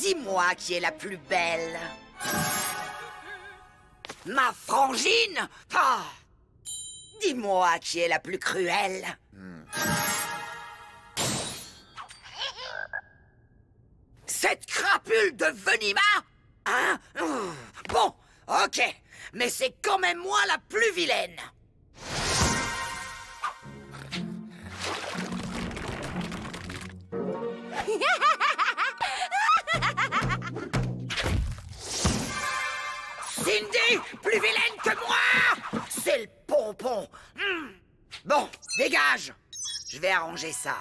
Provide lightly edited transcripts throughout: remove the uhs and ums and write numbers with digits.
Dis-moi qui est la plus belle. Ma frangine? Ah! Dis-moi qui est la plus cruelle. Cette crapule de Venima? Hein? Bon, ok. Mais c'est quand même moi la plus vilaine. Cindy, plus vilaine que moi! C'est le pompon. Bon, dégage. Je vais arranger ça.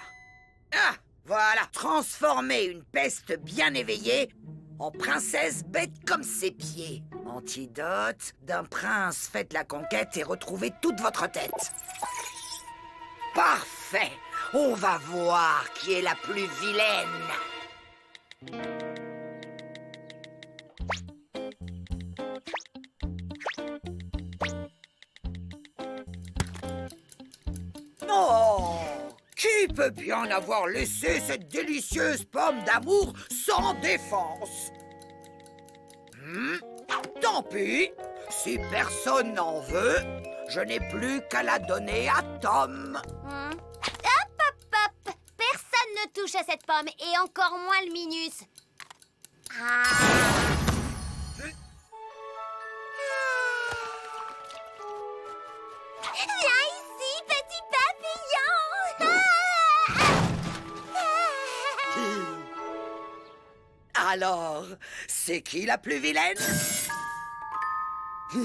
Ah, voilà. Transformer une peste bien éveillée en princesse bête comme ses pieds. Antidote d'un prince, faites la conquête et retrouvez toute votre tête. Parfait. On va voir qui est la plus vilaine. Oh! Qui peut bien avoir laissé cette délicieuse pomme d'amour sans défense? Tant pis. Si personne n'en veut, je n'ai plus qu'à la donner à Tom. Hop, hop, hop! Personne ne touche à cette pomme, et encore moins le Minus. Viens ici, petit papillon! Alors, c'est qui la plus vilaine? Moi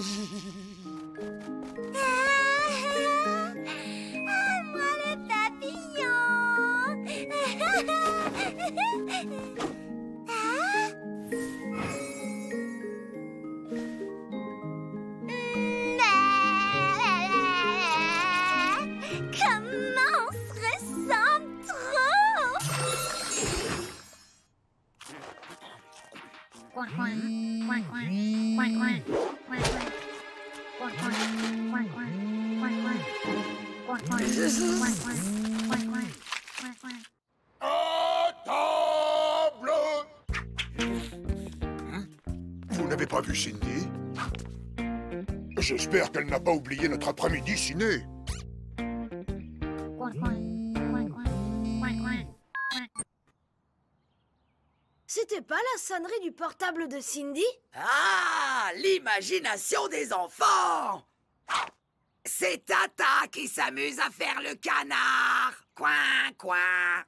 le papillon! Comment on se ressemble trop! À table! Vous n'avez pas vu Cindy? J'espère qu'elle n'a pas oublié notre après-midi ciné. C'était pas la sonnerie du portable de Cindy? Ah, l'imagination des enfants! C'est Tata qui s'amuse à faire le canard. Coin, coin.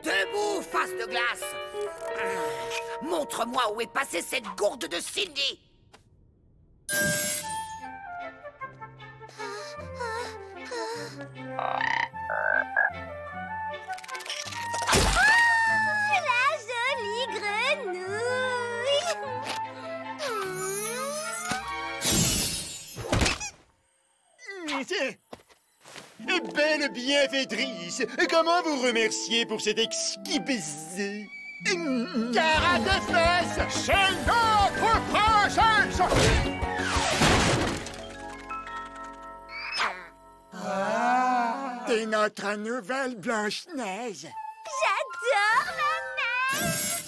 Debout, face de glace. Montre-moi où est passée cette gourde de Cindy. La jolie grenouille! Belle bienfaitrice, comment vous remercier pour cet exquis baiser? Cara de fesses, c'est notre princesse! T'es notre nouvelle Blanche-Neige. J'adore la neige!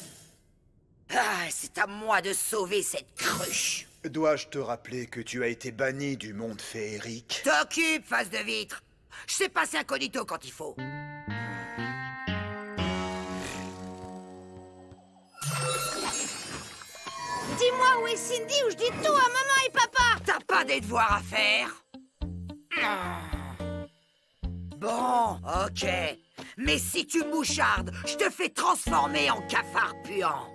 Ah, c'est à moi de sauver cette cruche. Dois-je te rappeler que tu as été banni du monde féerique? T'occupe, face de vitre. Je sais passer incognito quand il faut. Dis-moi où est Cindy ou je dis tout à maman et papa! T'as pas des devoirs à faire? Bon, ok. Mais si tu mouchardes, je te fais transformer en cafard puant.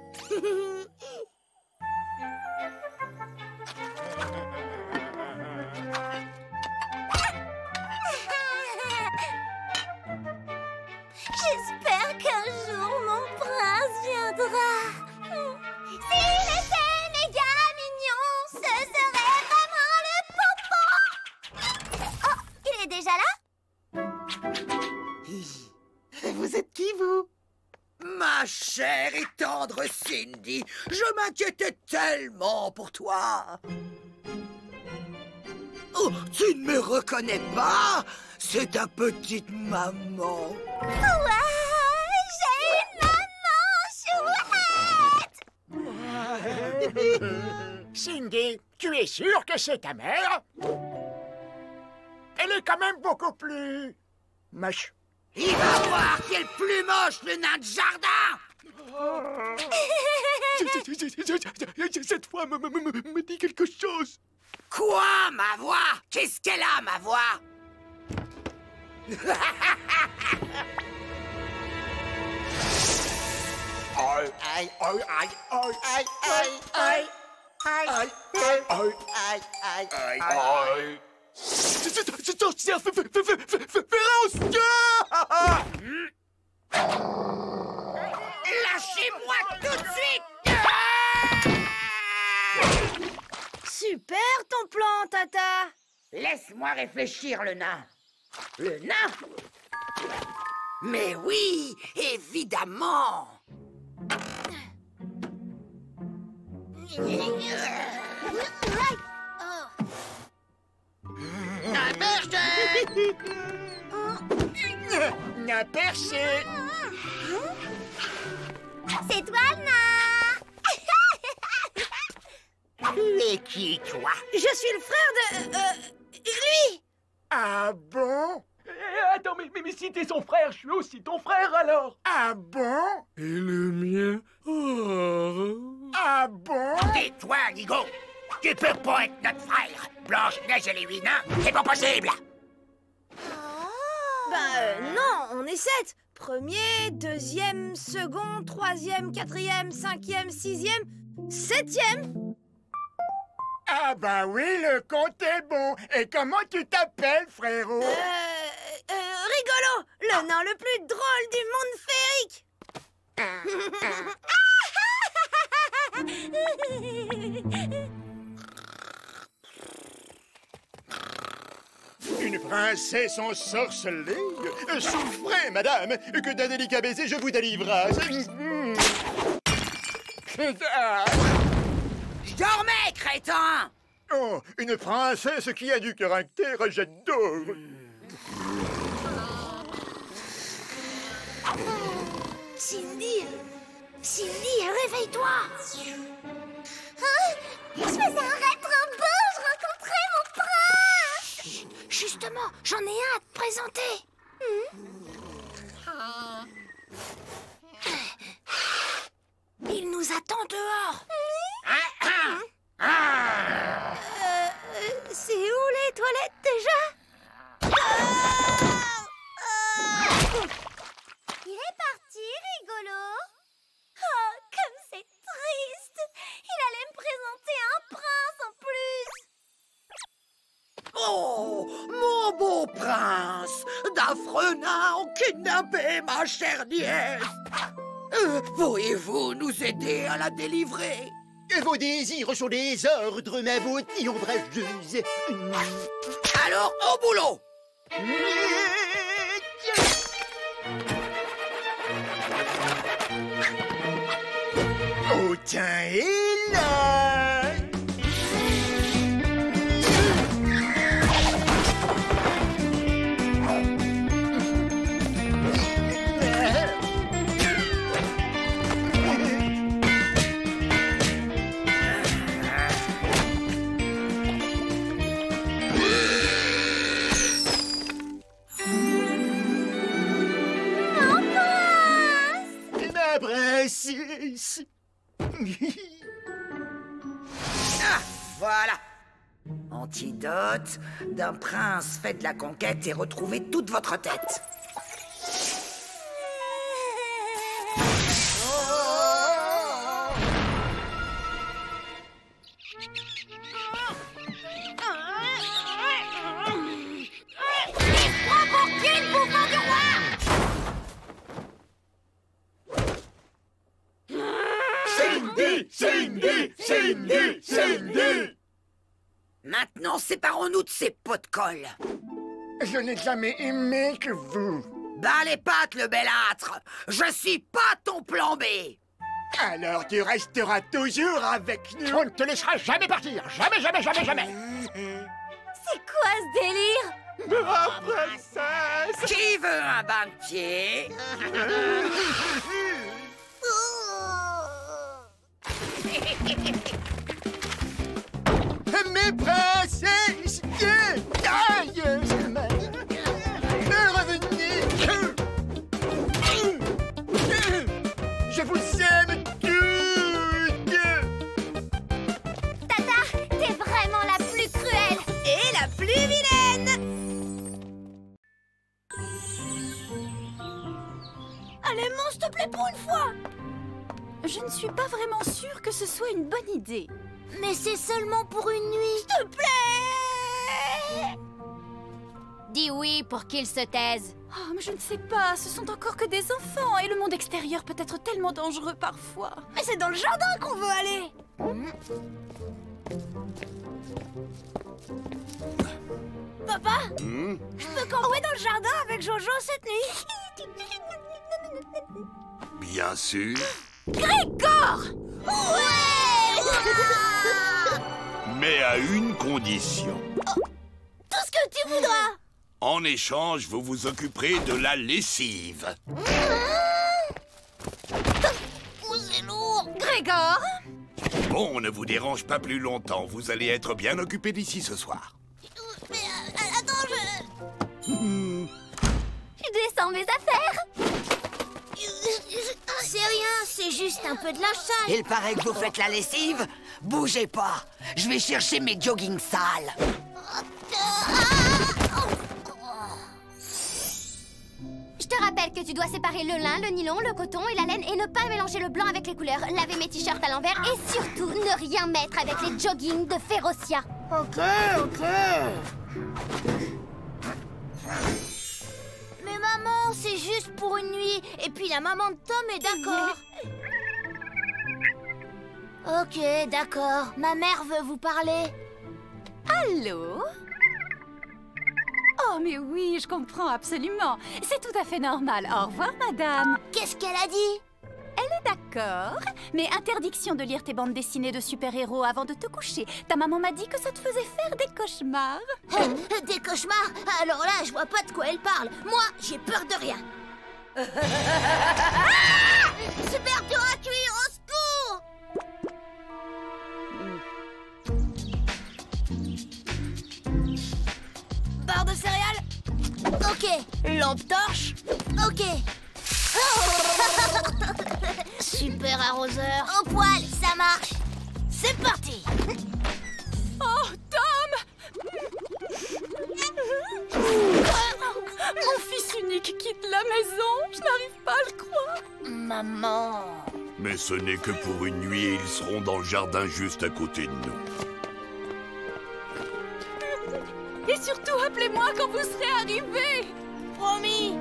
J'espère qu'un jour mon prince viendra. S'il était méga mignon, ce serait vraiment le pompon. Oh, il est déjà là? Vous êtes qui, vous? Ma chère et tendre Cindy, je m'inquiétais tellement pour toi. Oh, tu ne me reconnais pas? C'est ta petite maman. Ouais, j'ai une maman! Cindy, tu es sûre que c'est ta mère? Elle est quand même beaucoup plus... moche. Il va voir qui est le plus moche, le nain de jardin! Cette voix me dit quelque chose. Quoi, ma voix? Qu'est-ce qu'elle a, ma voix? C'est un chien féroce! Lâchez-moi tout de suite! Super ton plan, Tata. Laisse-moi réfléchir, le nain. Le nain? Mais oui, évidemment! Un perché! Un perché! C'est toi, le nain. Tu es qui, toi? Je suis le frère de... lui. Ah bon? Attends, mais si t'es son frère, je suis aussi ton frère alors. Ah bon? Et le mien? Ah bon? Tais-toi, Nigo! Tu peux pas être notre frère! Blanche-Neige et les 8 nains, c'est pas possible! Non, on est 7. Premier, deuxième, second, troisième, quatrième, cinquième, sixième, septième. Ah bah oui, le compte est bon. Et comment tu t'appelles, frérot? Rigolo, le nain le plus drôle du monde féerique. Une princesse ensorcelée? Souffrez, madame, que d'un délicat baiser je vous délivrasse. Je dormais, crétin! Oh, une princesse qui a du caractère, j'adore. Cindy, réveille-toi. Je faisais un rêve trop beau, je rencontrais mon prince. Justement, j'en ai un à te présenter. Il nous attend dehors. C'est où les toilettes déjà? Il est parti, rigolo. Oh, comme c'est triste. Il allait me présenter un prince en plus. Oh, mon beau prince! D'affreux nains ont kidnappé ma chère nièce! Pourriez-vous nous aider à la délivrer? Vos désirs sont des ordres, ma beauté ombrageuse. Alors, au boulot! Oh, tiens, et là! Ma princesse! Ah, voilà! Antidote d'un prince fait de la conquête et retrouver toute votre tête. Prends pour qui le bouffon du roi? Cindy! Maintenant, séparons-nous de ces pots de colle. Je n'ai jamais aimé que vous. Bas les pattes, le belâtre! Je suis pas ton plan B! Alors tu resteras toujours avec nous. On ne te laissera jamais partir. Jamais. C'est quoi ce délire? Ma princesse! Qui veut un bain de pied? Oh. Mes princesses! Aïe! Revenez! Je vous aime toutes! Tata, t'es vraiment la plus cruelle. Et la plus vilaine. Allez, mange, s'il te plaît, pour une fois. Je ne suis pas vraiment sûre que ce soit une bonne idée. Mais c'est seulement pour une nuit. S'il te plaît. Dis oui pour qu'il se taise. Oh, mais je ne sais pas, ce sont encore que des enfants et le monde extérieur peut être tellement dangereux parfois. Mais c'est dans le jardin qu'on veut aller. Papa, je peux camper dans le jardin avec Jojo cette nuit? Bien sûr. Grégor! Ouais! Mais à une condition. Tout ce que tu voudras. En échange, vous vous occuperez de la lessive. C'est lourd. Grégor! Bon, ne vous dérange pas plus longtemps. Vous allez être bien occupé d'ici ce soir. Mais attends, Je descends mes affaires. C'est rien, c'est juste un peu de linge. Il paraît que vous faites la lessive. Bougez pas. Je vais chercher mes jogging sales. Je te rappelle que tu dois séparer le lin, le nylon, le coton et la laine et ne pas mélanger le blanc avec les couleurs, laver mes t-shirts à l'envers et surtout ne rien mettre avec les joggings de Férocia. Ok. Mais maman, c'est juste pour une nuit. Et puis la maman de Tom est d'accord. Ok, d'accord. Ma mère veut vous parler. Allô? Oh, mais oui, je comprends absolument. C'est tout à fait normal. Au revoir, madame. Qu'est-ce qu'elle a dit? Elle est d'accord, mais interdiction de lire tes bandes dessinées de super-héros avant de te coucher. Ta maman m'a dit que ça te faisait faire des cauchemars. Des cauchemars? Alors là, je vois pas de quoi elle parle. Moi, j'ai peur de rien. Super dur à cuire, au secours! Barre de céréales? Ok. Lampe torche? Ok. Super arroseur. Au poil, ça marche. C'est parti. Oh, Tom! Mon fils unique quitte la maison. Je n'arrive pas à le croire. Maman. Mais ce n'est que pour une nuit et ils seront dans le jardin juste à côté de nous. Et surtout, appelez-moi quand vous serez arrivés. Promis.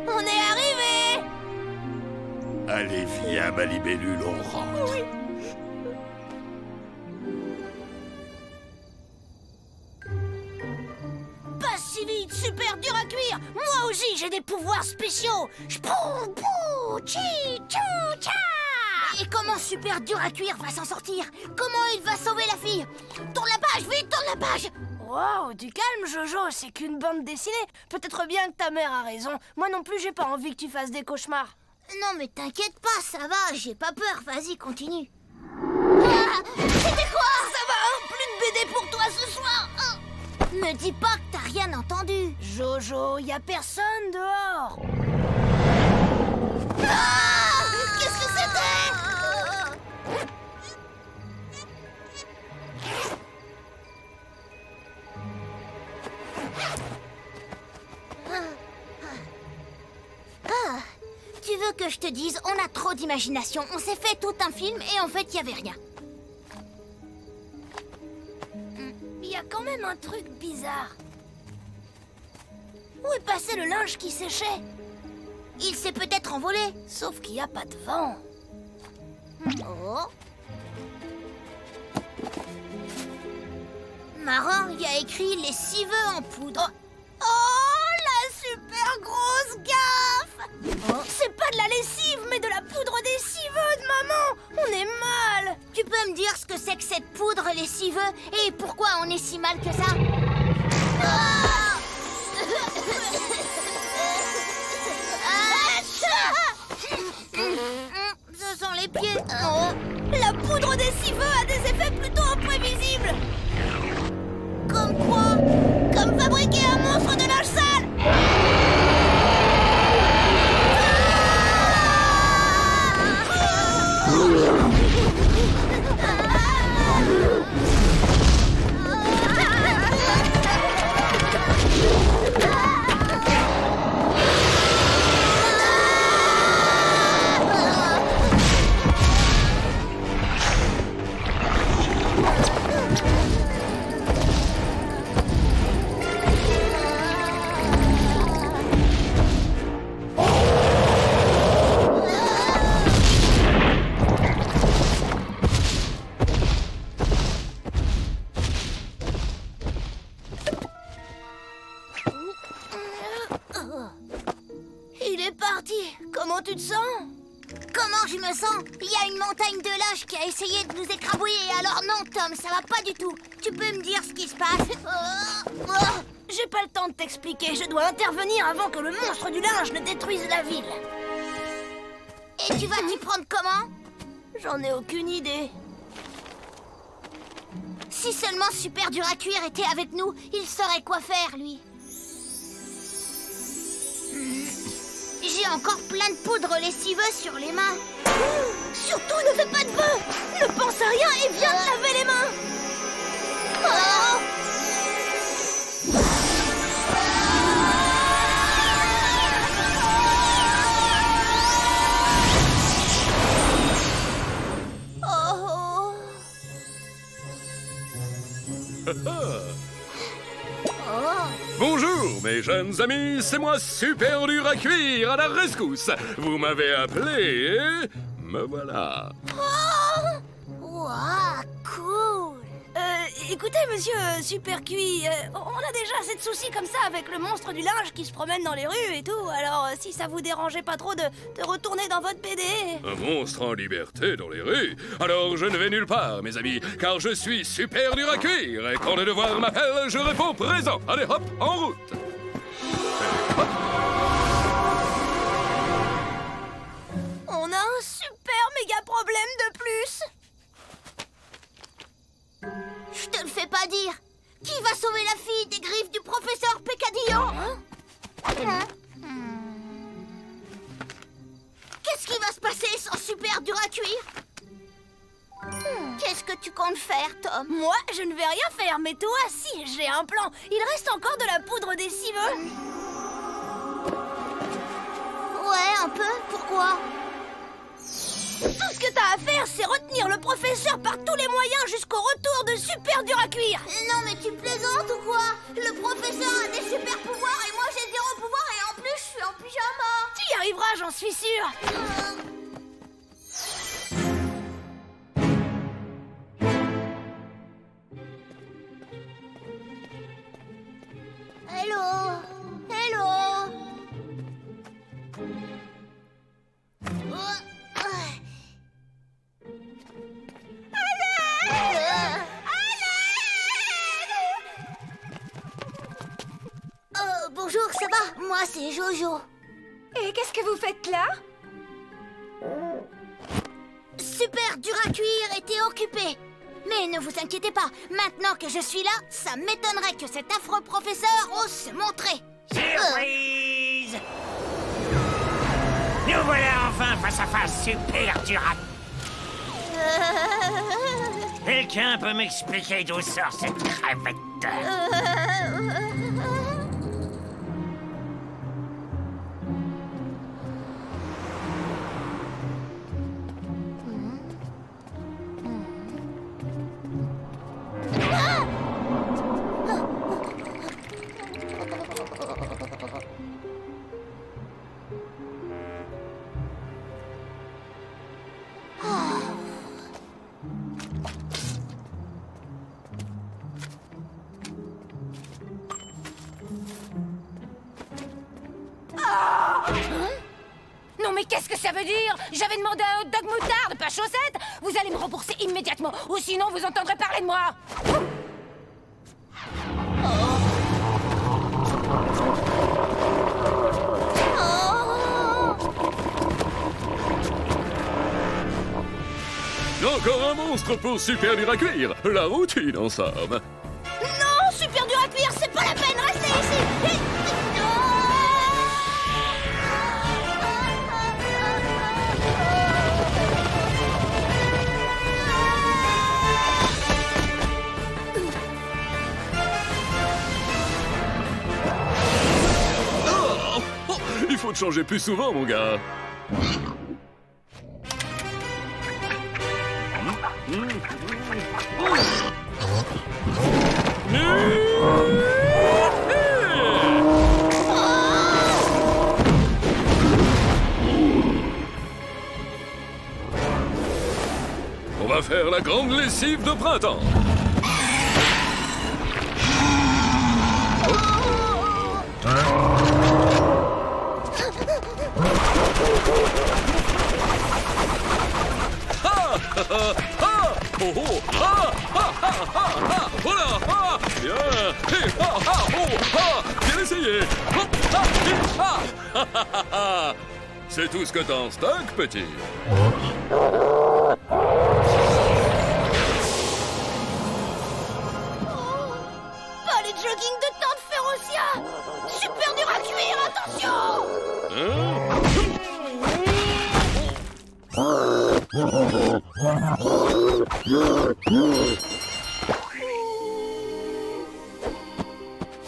On est arrivé. Allez, viens, ma libellule, on rentre. Oui. Pas si vite, super dur à cuire. Moi aussi, j'ai des pouvoirs spéciaux. J'pou, chi, chou, cha. Et comment super dur à cuire va s'en sortir? Comment il va sauver la fille? Tourne la page, vite, tourne la page. Wow, du calme, Jojo, c'est qu'une bande dessinée. Peut-être bien que ta mère a raison. Moi non plus, j'ai pas envie que tu fasses des cauchemars. Non, mais t'inquiète pas, ça va, j'ai pas peur. Vas-y, continue. Ah, c'était quoi? Ça va, hein? Plus de BD pour toi ce soir. Me dis pas que t'as rien entendu. Jojo, y a personne dehors. Ah, qu'est-ce que c'était? Ah, tu veux que je te dise, on a trop d'imagination. On s'est fait tout un film et en fait, il y avait rien. Il y a quand même un truc bizarre. Où est passé le linge qui séchait? Il s'est peut-être envolé, sauf qu'il n'y a pas de vent. Oh. Marrant, il y a écrit les civeux en poudre. Oh, la super grosse gaffe! C'est pas de la lessive, mais de la poudre lessiveux de maman! On est mal! Tu peux me dire ce que c'est que cette poudre lessiveux et pourquoi on est si mal que ça? Ah! Civeux a des effets plutôt imprévisibles. Comme quoi? Comme fabriquer un monstre de linge sale. Il est parti. Comment tu te sens? Comment je me sens? Il y a une montagne de lâches qui a essayé de nous écrabouiller. Alors non, Tom, ça va pas du tout. Tu peux me dire ce qui se passe? J'ai pas le temps de t'expliquer. Je dois intervenir avant que le monstre du linge ne détruise la ville. Et tu vas t'y prendre comment? J'en ai aucune idée. Si seulement Super Dur à Cuire était avec nous, il saurait quoi faire, lui. J'ai encore plein de poudre lessiveuse sur les mains. Surtout, ne fais pas de vœux. Ne pense à rien et viens te laver les mains. Oh. Bonjour mes jeunes amis, c'est moi Super Dur à Cuire, à la rescousse. Vous m'avez appelé et me voilà. Oh, wow, cool. Écoutez monsieur Super Cuit, on a déjà assez de soucis comme ça avec le monstre du linge qui se promène dans les rues et tout. Alors si ça vous dérangeait pas trop de retourner dans votre BD. Un monstre en liberté dans les rues? Alors je ne vais nulle part mes amis, car je suis Super Dur à Cuire. Et quand le devoir m'appelle, je réponds présent. Allez hop, en route. Hop. On a un super méga problème de plus. Je te le fais pas dire. Qui va sauver la fille des griffes du professeur Peccadillo? Qu'est-ce qui va se passer sans Super Dur à Cuire? Qu'est-ce que tu comptes faire, Tom? Moi, je ne vais rien faire, mais toi, si, j'ai un plan. Il reste encore de la poudre des civeux. Ouais, un peu. Pourquoi? Tout ce que t'as à faire, c'est retenir le professeur par tous les moyens jusqu'au retour de Super Dur à Cuire. Non, mais tu plaisantes ou quoi? Le professeur a des super pouvoirs et moi j'ai 0 pouvoir et en plus je suis en pyjama. Tu y arriveras, j'en suis sûre. Hello. Hello. Bonjour, ça va? Moi, c'est Jojo. Et qu'est-ce que vous faites là? Super Dur à Cuire était occupé. Mais ne vous inquiétez pas, maintenant que je suis là, ça m'étonnerait que cet affreux professeur ose se montrer. Surprise! Nous voilà enfin face à face, Super Dur à... Quelqu'un peut m'expliquer d'où sort cette crevette? Non mais qu'est-ce que ça veut dire? J'avais demandé un hot dog moutarde, pas chaussette. Vous allez me rembourser immédiatement, ou sinon vous entendrez parler de moi. Encore un monstre pour Super Dur à Cuire. La routine en somme. Non, Super Dur à Cuire, c'est pas la peine, restez ici. Il faut te changer plus souvent, mon gars. On va faire la grande lessive de printemps. Voilà. Bien essayé. C'est tout ce que t'en stocks, petit. Pas les jogging de Tante Férocia. Super Dur à Cuire, attention.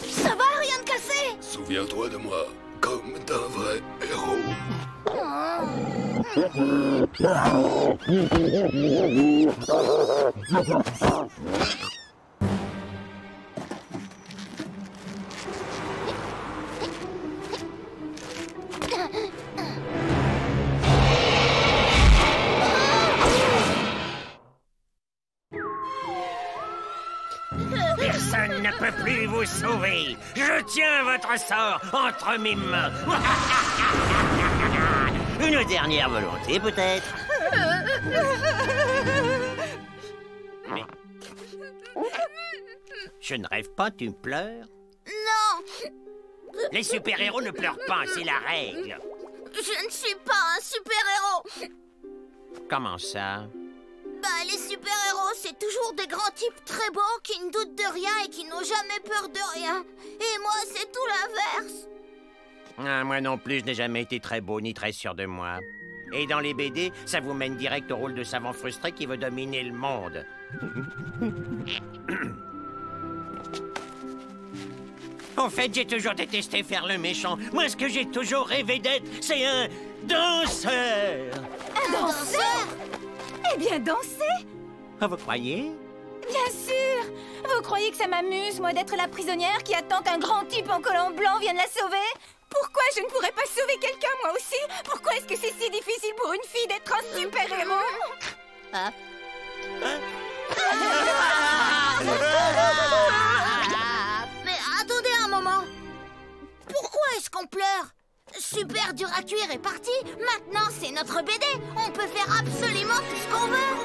Ça va, rien de cassé? Souviens-toi de moi, comme d'un vrai héros. Personne ne peut plus vous sauver. Je tiens votre sort entre mes mains. Une dernière volonté, peut-être? Mais... Je ne rêve pas, tu pleures? Non. Les super-héros ne pleurent pas, c'est la règle. Je ne suis pas un super-héros. Comment ça? Bah, les super-héros, c'est toujours des grands types très beaux qui ne doutent de rien et qui n'ont jamais peur de rien. Et moi, c'est tout l'inverse. Ah, moi non plus, je n'ai jamais été très beau ni très sûr de moi. Et dans les BD, ça vous mène direct au rôle de savant frustré qui veut dominer le monde. En fait, j'ai toujours détesté faire le méchant. Moi, ce que j'ai toujours rêvé d'être, c'est un danseur. Un danseur? Eh bien, danser? Ah, vous croyez? Bien sûr! Vous croyez que ça m'amuse, moi, d'être la prisonnière qui attend qu'un grand type en collant blanc vienne la sauver? Pourquoi je ne pourrais pas sauver quelqu'un, moi aussi? Pourquoi est-ce que c'est si difficile pour une fille d'être un super-héros? Mais attendez un moment. Pourquoi est-ce qu'on pleure? Super Dur à Cuire est parti. Maintenant, c'est notre BD. On peut faire absolument tout ce qu'on veut.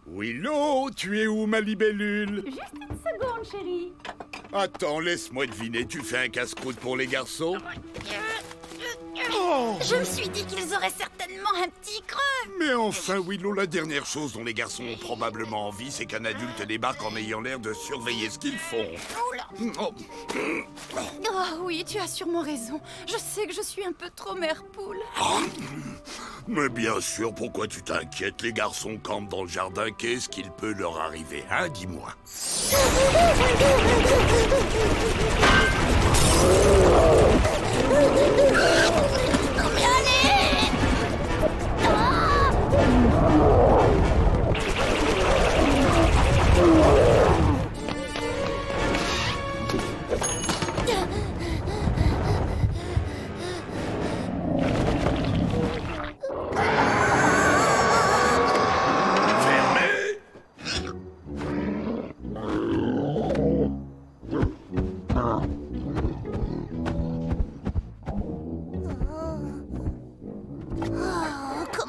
Willow, tu es où, ma libellule? Juste une seconde, chérie. Attends, laisse-moi deviner, tu fais un casse-croûte pour les garçons? Je me suis dit qu'ils auraient certainement un petit creux. Mais enfin, Willow, la dernière chose dont les garçons ont probablement envie, c'est qu'un adulte débarque en ayant l'air de surveiller ce qu'ils font. Oh oui, tu as sûrement raison. Je sais que je suis un peu trop mère poule. Mais bien sûr, pourquoi tu t'inquiètes? Les garçons campent dans le jardin, qu'est-ce qu'il peut leur arriver, hein? Dis-moi.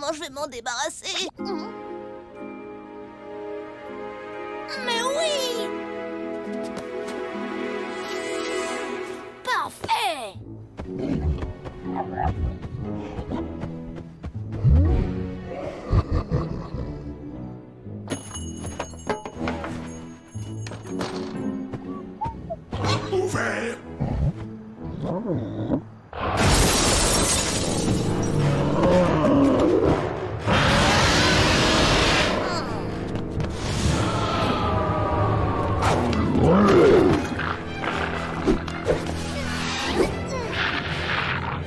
comment je vais m'en débarrasser. Mais oui! Parfait! Ouvert.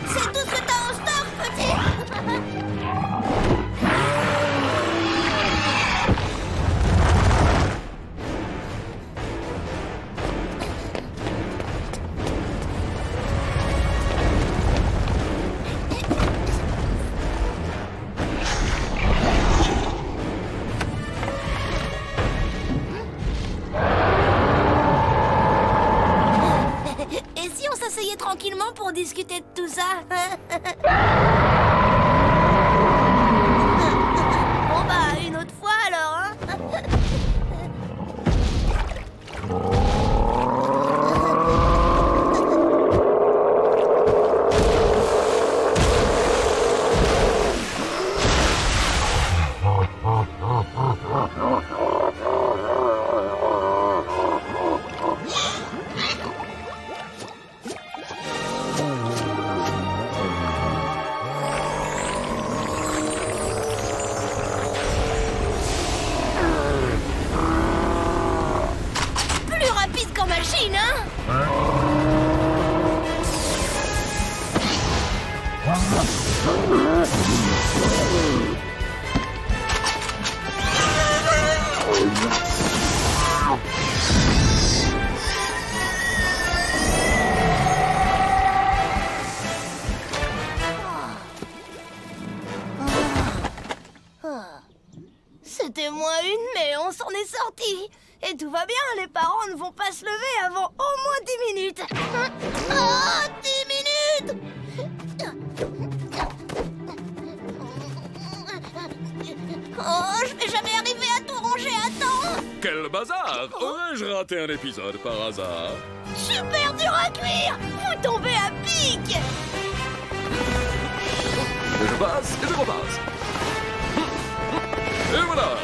C'est tout ce que t'as en stock, petit! Et si on s'asseyait tranquillement pour discuter de tout ça? Bon bah, une autre fois alors, hein? Plus rapide qu'en machine, hein? C'était moins une, mais on s'en est sorti. Et tout va bien, les parents ne vont pas se lever avant au moins 10 minutes. Oh, 10 minutes! Oh, je vais jamais arriver à tout ranger à temps. Quel bazar! Aurais-je raté un épisode par hasard? Super dur à cuire. Vous tombez à pic. Je passe et je repasse. Et voilà!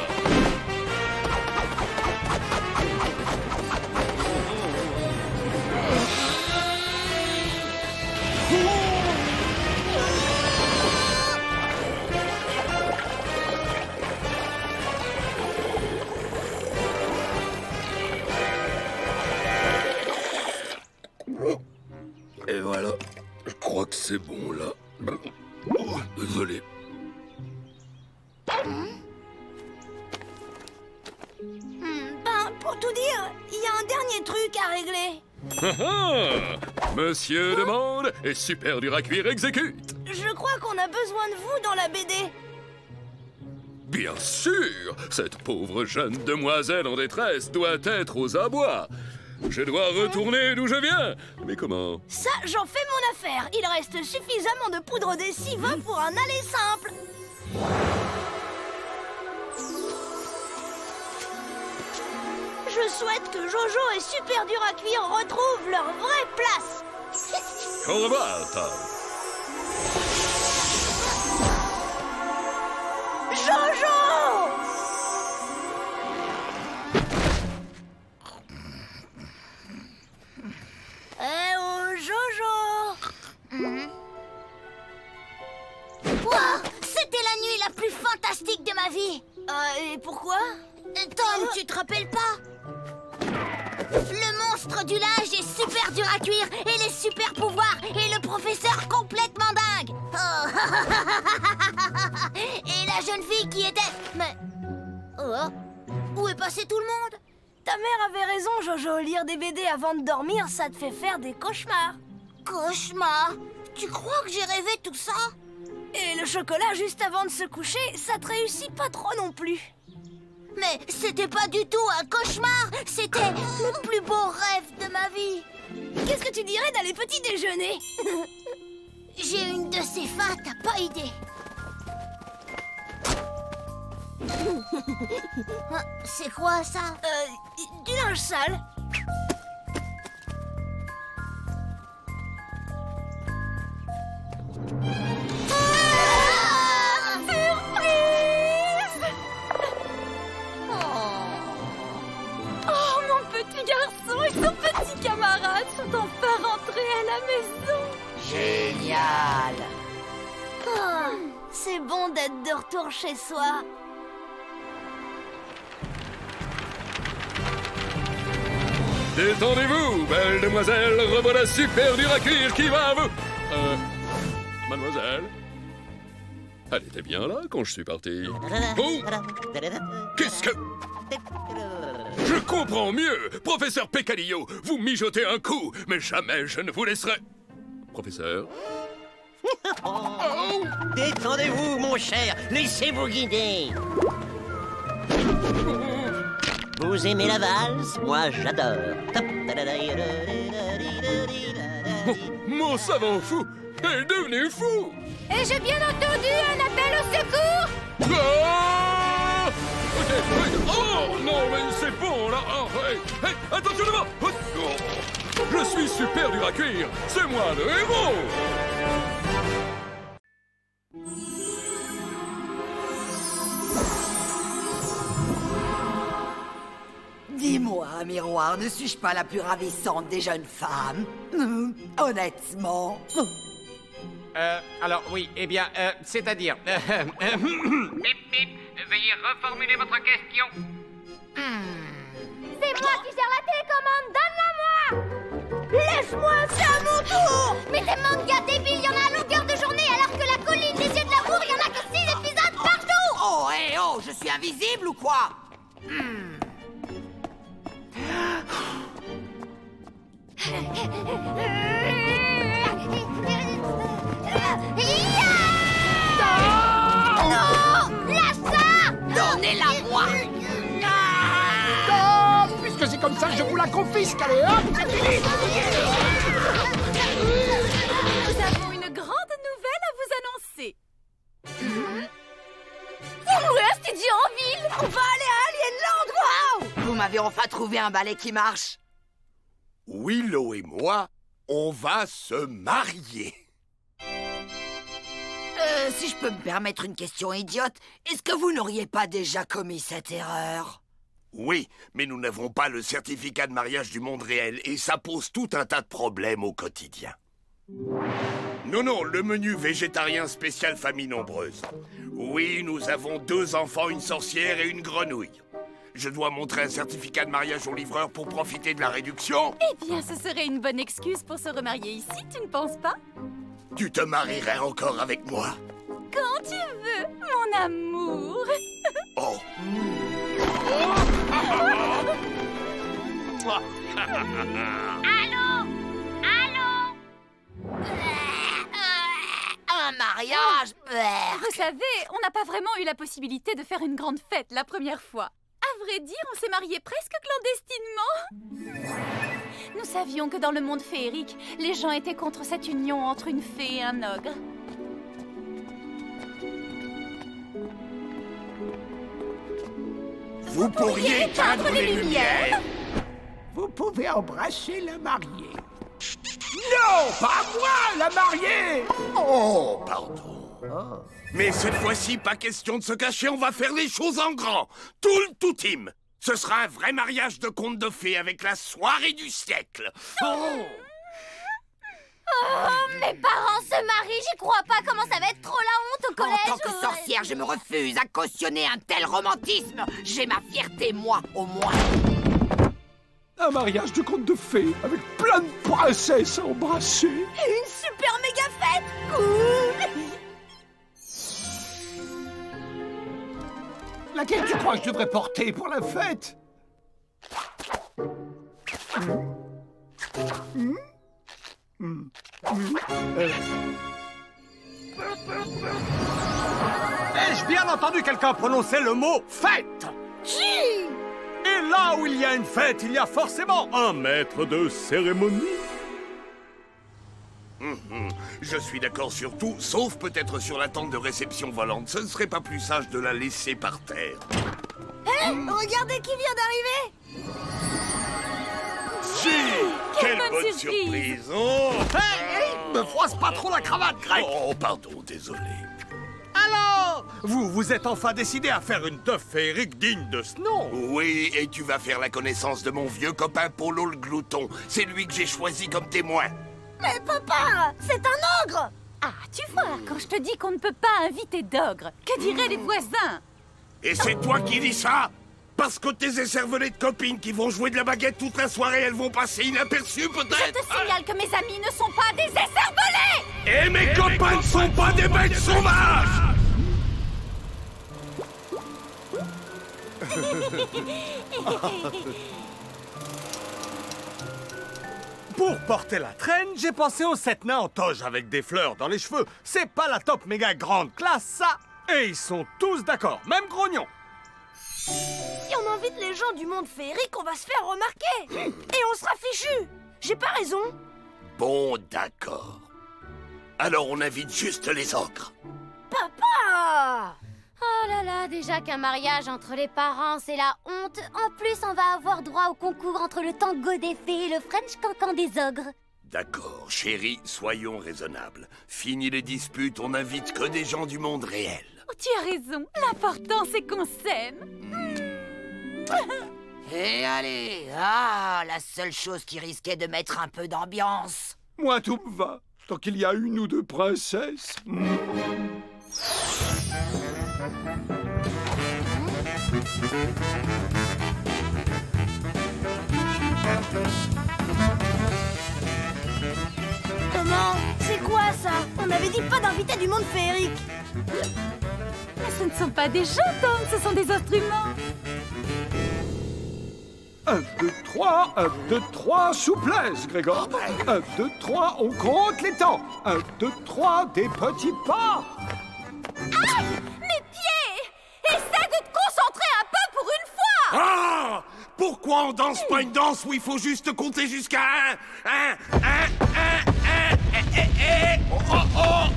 Et voilà, je crois que c'est bon là. Oh, désolé. Ben, pour tout dire, il y a un dernier truc à régler. Monsieur demande et super dur à cuire exécute. Je crois qu'on a besoin de vous dans la BD. Bien sûr, cette pauvre jeune demoiselle en détresse doit être aux abois. Je dois retourner d'où je viens. Mais comment? Ça, j'en fais mon affaire. Il reste suffisamment de poudre adhésive pour un aller simple. Je souhaite que Jojo et Super Dur à Cuire retrouvent leur vraie place. Au revoir, Tom. Jojo! Eh oh, Jojo! Wow, c'était la nuit la plus fantastique de ma vie. Et pourquoi? Tom, tu te rappelles pas? Le monstre du linge est super dur à cuire et les super pouvoirs et le professeur complètement dingue. Oh. Et la jeune fille qui était... Mais... Oh. Où est passé tout le monde? Ta mère avait raison, Jojo. Lire des BD avant de dormir, ça te fait faire des cauchemars. Cauchemar? Tu crois que j'ai rêvé tout ça? Et le chocolat juste avant de se coucher, ça te réussit pas trop non plus. Mais c'était pas du tout un cauchemar, c'était le plus beau rêve de ma vie. Qu'est-ce que tu dirais d'aller petit déjeuner? J'ai une de ces fins, t'as pas idée. C'est quoi ça? Du linge sale. Nos petits camarades sont enfin rentrés à la maison. Génial. Oh, c'est bon d'être de retour chez soi. Détendez-vous, belle demoiselle, revoilà super dur à cuire qui va à vous. Mademoiselle, elle était bien là quand je suis parti. Oh, qu'est-ce que... Je comprends mieux. Professeur Peccadillo, vous mijotez un coup, mais jamais je ne vous laisserai... Professeur? Oh. Détendez-vous, mon cher. Laissez-vous guider. Vous aimez la valse? Moi, j'adore. Mon savant fou est devenu fou. Et j'ai bien entendu un appel au secours. Ah! Ok, oh non, mais c'est bon là. Oh, hey, hey, attention devant. Oh. Je suis super dur à cuire. C'est moi le héros. Dis-moi, miroir, ne suis-je pas la plus ravissante des jeunes femmes? Honnêtement. Alors, oui, eh bien, c'est-à-dire... Bip, bip, veuillez reformuler votre question. C'est moi qui gère la télécommande, donne-la-moi! Laisse-moi, c'est à mon tour! Mais tes mangas débiles, il y en a à longueur de journée, alors que la colline des yeux de l'amour, il y en a que 6 épisodes par jour! Oh, hé, oh, je suis invisible ou quoi? Non! Lâche ça! Donnez-la-moi! Puisque c'est comme ça, je vous la confisque, allez, hop! Nous avons une grande nouvelle à vous annoncer. Vous louez un studio en ville! On va aller à Alienland, wow! Vous m'avez enfin trouvé un balai qui marche. Willow et moi, on va se marier. Si je peux me permettre une question idiote, est-ce que vous n'auriez pas déjà commis cette erreur? Oui, mais nous n'avons pas le certificat de mariage du monde réel et ça pose tout un tas de problèmes au quotidien. Non, non, le menu végétarien spécial famille nombreuse. Oui, nous avons 2 enfants, une sorcière et une grenouille. Je dois montrer un certificat de mariage au livreur pour profiter de la réduction. Eh bien, ce serait une bonne excuse pour se remarier ici, tu ne penses pas? Tu te marierais encore avec moi? Quand tu veux, mon amour. Oh. Allô? Allô? Un mariage? Vous savez, on n'a pas vraiment eu la possibilité de faire une grande fête la première fois. À vrai dire, on s'est mariés presque clandestinement. Nous savions que dans le monde féerique, les gens étaient contre cette union entre une fée et un ogre. Vous pourriez éteindre les lumières? Vous pouvez embrasser la mariée. Non, pas moi, la mariée! Oh, pardon. Mais cette fois-ci, pas question de se cacher, on va faire les choses en grand. Tout le tout team. Ce sera un vrai mariage de conte de fées avec la soirée du siècle. Oh, Mes parents se marient, j'y crois pas, comment ça va être trop la honte au collège! En tant que sorcière, je me refuse à cautionner un tel romantisme. J'ai ma fierté, moi, au moins. Un mariage de conte de fées avec plein de princesses à embrasser. Une super méga fête! Cool! Laquelle tu crois que je devrais porter pour la fête? Ai-je bien entendu quelqu'un prononcer le mot « fête » ? Et là où il y a une fête, il y a forcément un maître de cérémonie. Je suis d'accord sur tout, sauf peut-être sur la tente de réception volante. Ce ne serait pas plus sage de la laisser par terre. Hé, regardez qui vient d'arriver! Si! Quelle bonne surprise! Oh! Hey, me froisse pas trop la cravate, Greg! Oh, pardon, désolé. Alors, vous êtes enfin décidé à faire une teuf féerique digne de ce nom. Oui, et tu vas faire la connaissance de mon vieux copain Polo le glouton. C'est lui que j'ai choisi comme témoin. Mais papa, c'est un ogre! Ah, tu vois, quand je te dis qu'on ne peut pas inviter d'ogre, que diraient les voisins? Et c'est toi qui dis ça? Parce que tes écervelées de copines qui vont jouer de la baguette toute la soirée, elles vont passer inaperçues peut-être? Je te signale que mes amis ne sont pas des écervelés! Et mes copains ne sont pas des bêtes sauvages! Pour porter la traîne, j'ai pensé aux 7 nains en toge avec des fleurs dans les cheveux. C'est pas la top méga grande classe, ça! Et ils sont tous d'accord, même grognon. Si on invite les gens du monde féerique, on va se faire remarquer! Et on sera fichus! J'ai pas raison? Bon, d'accord. Alors on invite juste les ogres. Papa! Oh là là, déjà qu'un mariage entre les parents, c'est la honte. En plus, on va avoir droit au concours entre le tango des fées et le French cancan des ogres. D'accord, chérie, soyons raisonnables. Fini les disputes, on n'invite que des gens du monde réel. Oh, tu as raison, l'important c'est qu'on s'aime. Et allez, la seule chose qui risquait de mettre un peu d'ambiance. Moi, tout me va, tant qu'il y a une ou deux princesses. Maman, c'est quoi ça? On avait dit pas d'inviter du monde féerique. Mais ce ne sont pas des gens, Tom, ce sont des instruments. 1, 2, 3, 1, 2, 3, souplesse, Grégor. 1, 2, 3, on compte les temps. 1, 2, 3, des petits pas. Aïe! Mes pieds! Essaie de te concentrer un peu pour une fois! Ah! Pourquoi on danse pas une danse où il faut juste compter jusqu'à 1? Oh, oh, oh!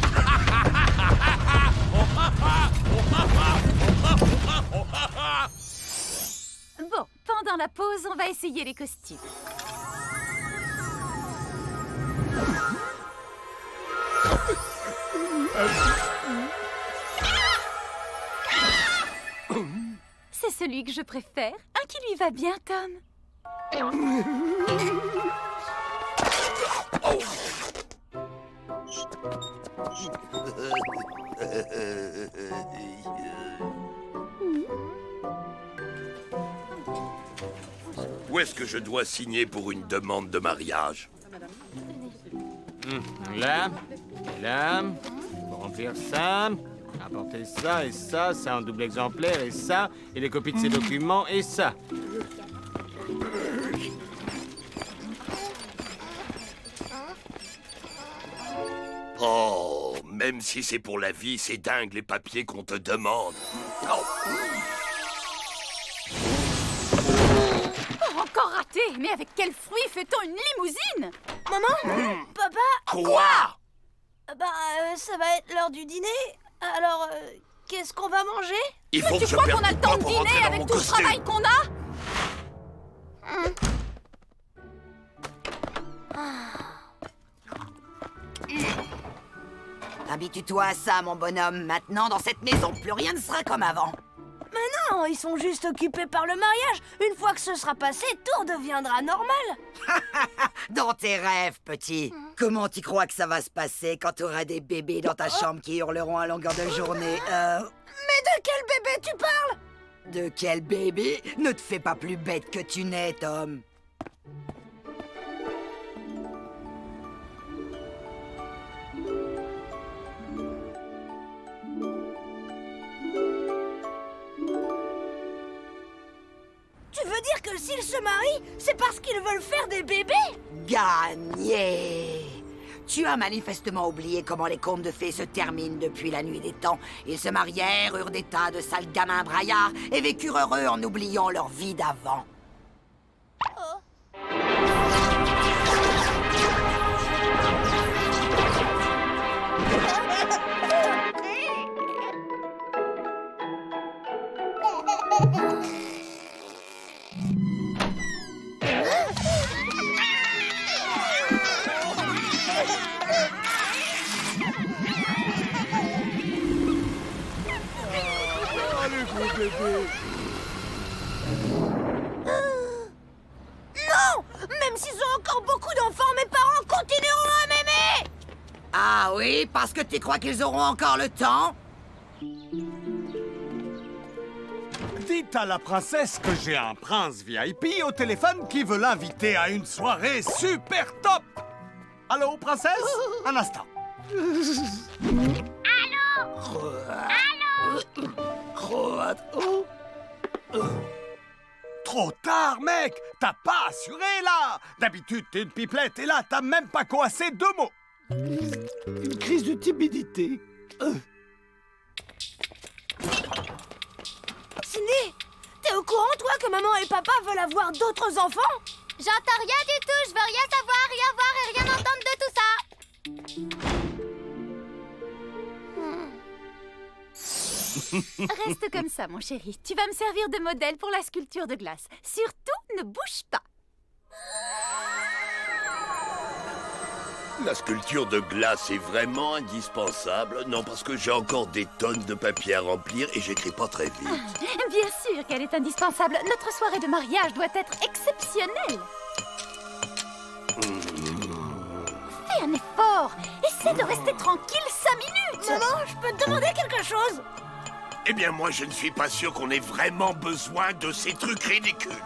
Bon, pendant la pause, on va essayer les costumes. C'est celui que je préfère, un qui lui va bien, Tom. Où est-ce que je dois signer pour une demande de mariage? Là, là, faut remplir ça, apporter ça et ça, ça en double exemplaire et ça, et les copies de ces documents et ça. Oh, même si c'est pour la vie, c'est dingue les papiers qu'on te demande. Oh. Encore raté! Mais avec quel fruit fait-on une limousine? Maman? Papa? Quoi? Ça va être l'heure du dîner. Alors, qu'est-ce qu'on va manger? Il faut Mais que tu je crois perde qu'on a du le temps temps de pour dîner rentrer dans avec mon tout le costume. travail qu'on a? Habitue-toi à ça, mon bonhomme. Maintenant, dans cette maison, plus rien ne sera comme avant. Mais non, ils sont juste occupés par le mariage. Une fois que ce sera passé, tout redeviendra normal. Dans tes rêves, petit. Comment tu crois que ça va se passer quand tu auras des bébés dans ta chambre qui hurleront à longueur de journée? Mais de quel bébé tu parles? De quel bébé? Ne te fais pas plus bête que tu n'es, Tom. Tu veux dire que s'ils se marient, c'est parce qu'ils veulent faire des bébés? Gagné! Tu as manifestement oublié comment les contes de fées se terminent depuis la nuit des temps. Ils se marièrent, eurent des tas de sales gamins braillards et vécurent heureux en oubliant leur vie d'avant. mon bébé. Non! Même s'ils ont encore beaucoup d'enfants, mes parents continueront à m'aimer! Ah oui, parce que tu crois qu'ils auront encore le temps? Dites à la princesse que j'ai un prince VIP au téléphone qui veut l'inviter à une soirée super top. Allô, princesse? Un instant. Allô? Trop tard, mec! T'as pas assuré, là! D'habitude, t'es une pipelette, et là, t'as même pas coassé 2 mots! Une crise de timidité. Cindy, t'es au courant, toi, que maman et papa veulent avoir d'autres enfants? J'entends rien du tout, je veux rien savoir, rien voir et rien entendre de tout ça. Reste comme ça, mon chéri. Tu vas me servir de modèle pour la sculpture de glace. Surtout, ne bouge pas. La sculpture de glace est vraiment indispensable. Non, parce que j'ai encore des tonnes de papier à remplir et j'écris pas très vite. Bien sûr qu'elle est indispensable. Notre soirée de mariage doit être exceptionnelle. Fais un effort. Essaie de rester tranquille 5 minutes. Maman, je peux te demander quelque chose? Eh bien, moi, je ne suis pas sûr qu'on ait vraiment besoin de ces trucs ridicules.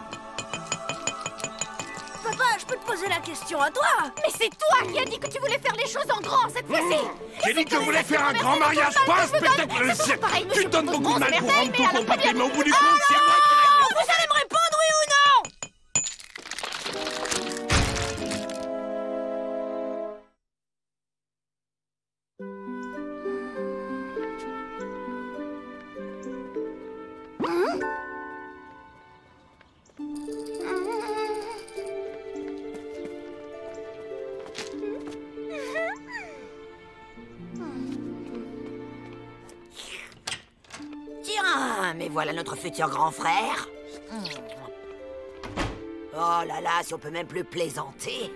Papa, je peux te poser la question à toi? Mais c'est toi qui as dit que tu voulais faire les choses en grand cette fois-ci. J'ai dit que je voulais faire un grand mariage, pas un spectacle de cirque. Tu donnes beaucoup de mal pour rendre tout compliqué, mais au bout du compte, c'est moi qui l'ai... Vous allez me répondre, oui ou non? Tiens, mais voilà notre futur grand frère. Oh là là, si on peut même plus plaisanter.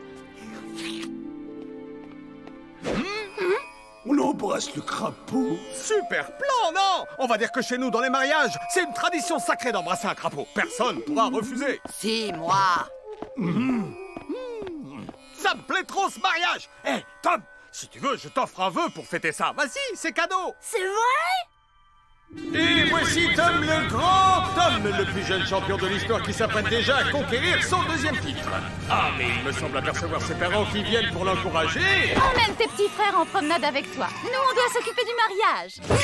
On embrasse le crapaud. Super plan, non? On va dire que chez nous, dans les mariages, c'est une tradition sacrée d'embrasser un crapaud. Personne pourra refuser. Si, moi. Ça me plaît trop, ce mariage. Hé, Tom, si tu veux, je t'offre un vœu pour fêter ça. Vas-y, c'est cadeau. C'est vrai? Et voici Tom le grand Tom, le plus jeune champion de l'histoire qui s'apprête déjà à conquérir son 2e titre. Ah, mais il me semble apercevoir ses parents qui viennent pour l'encourager. Emmène tes petits frères en promenade avec toi. Nous, on doit s'occuper du mariage. Non!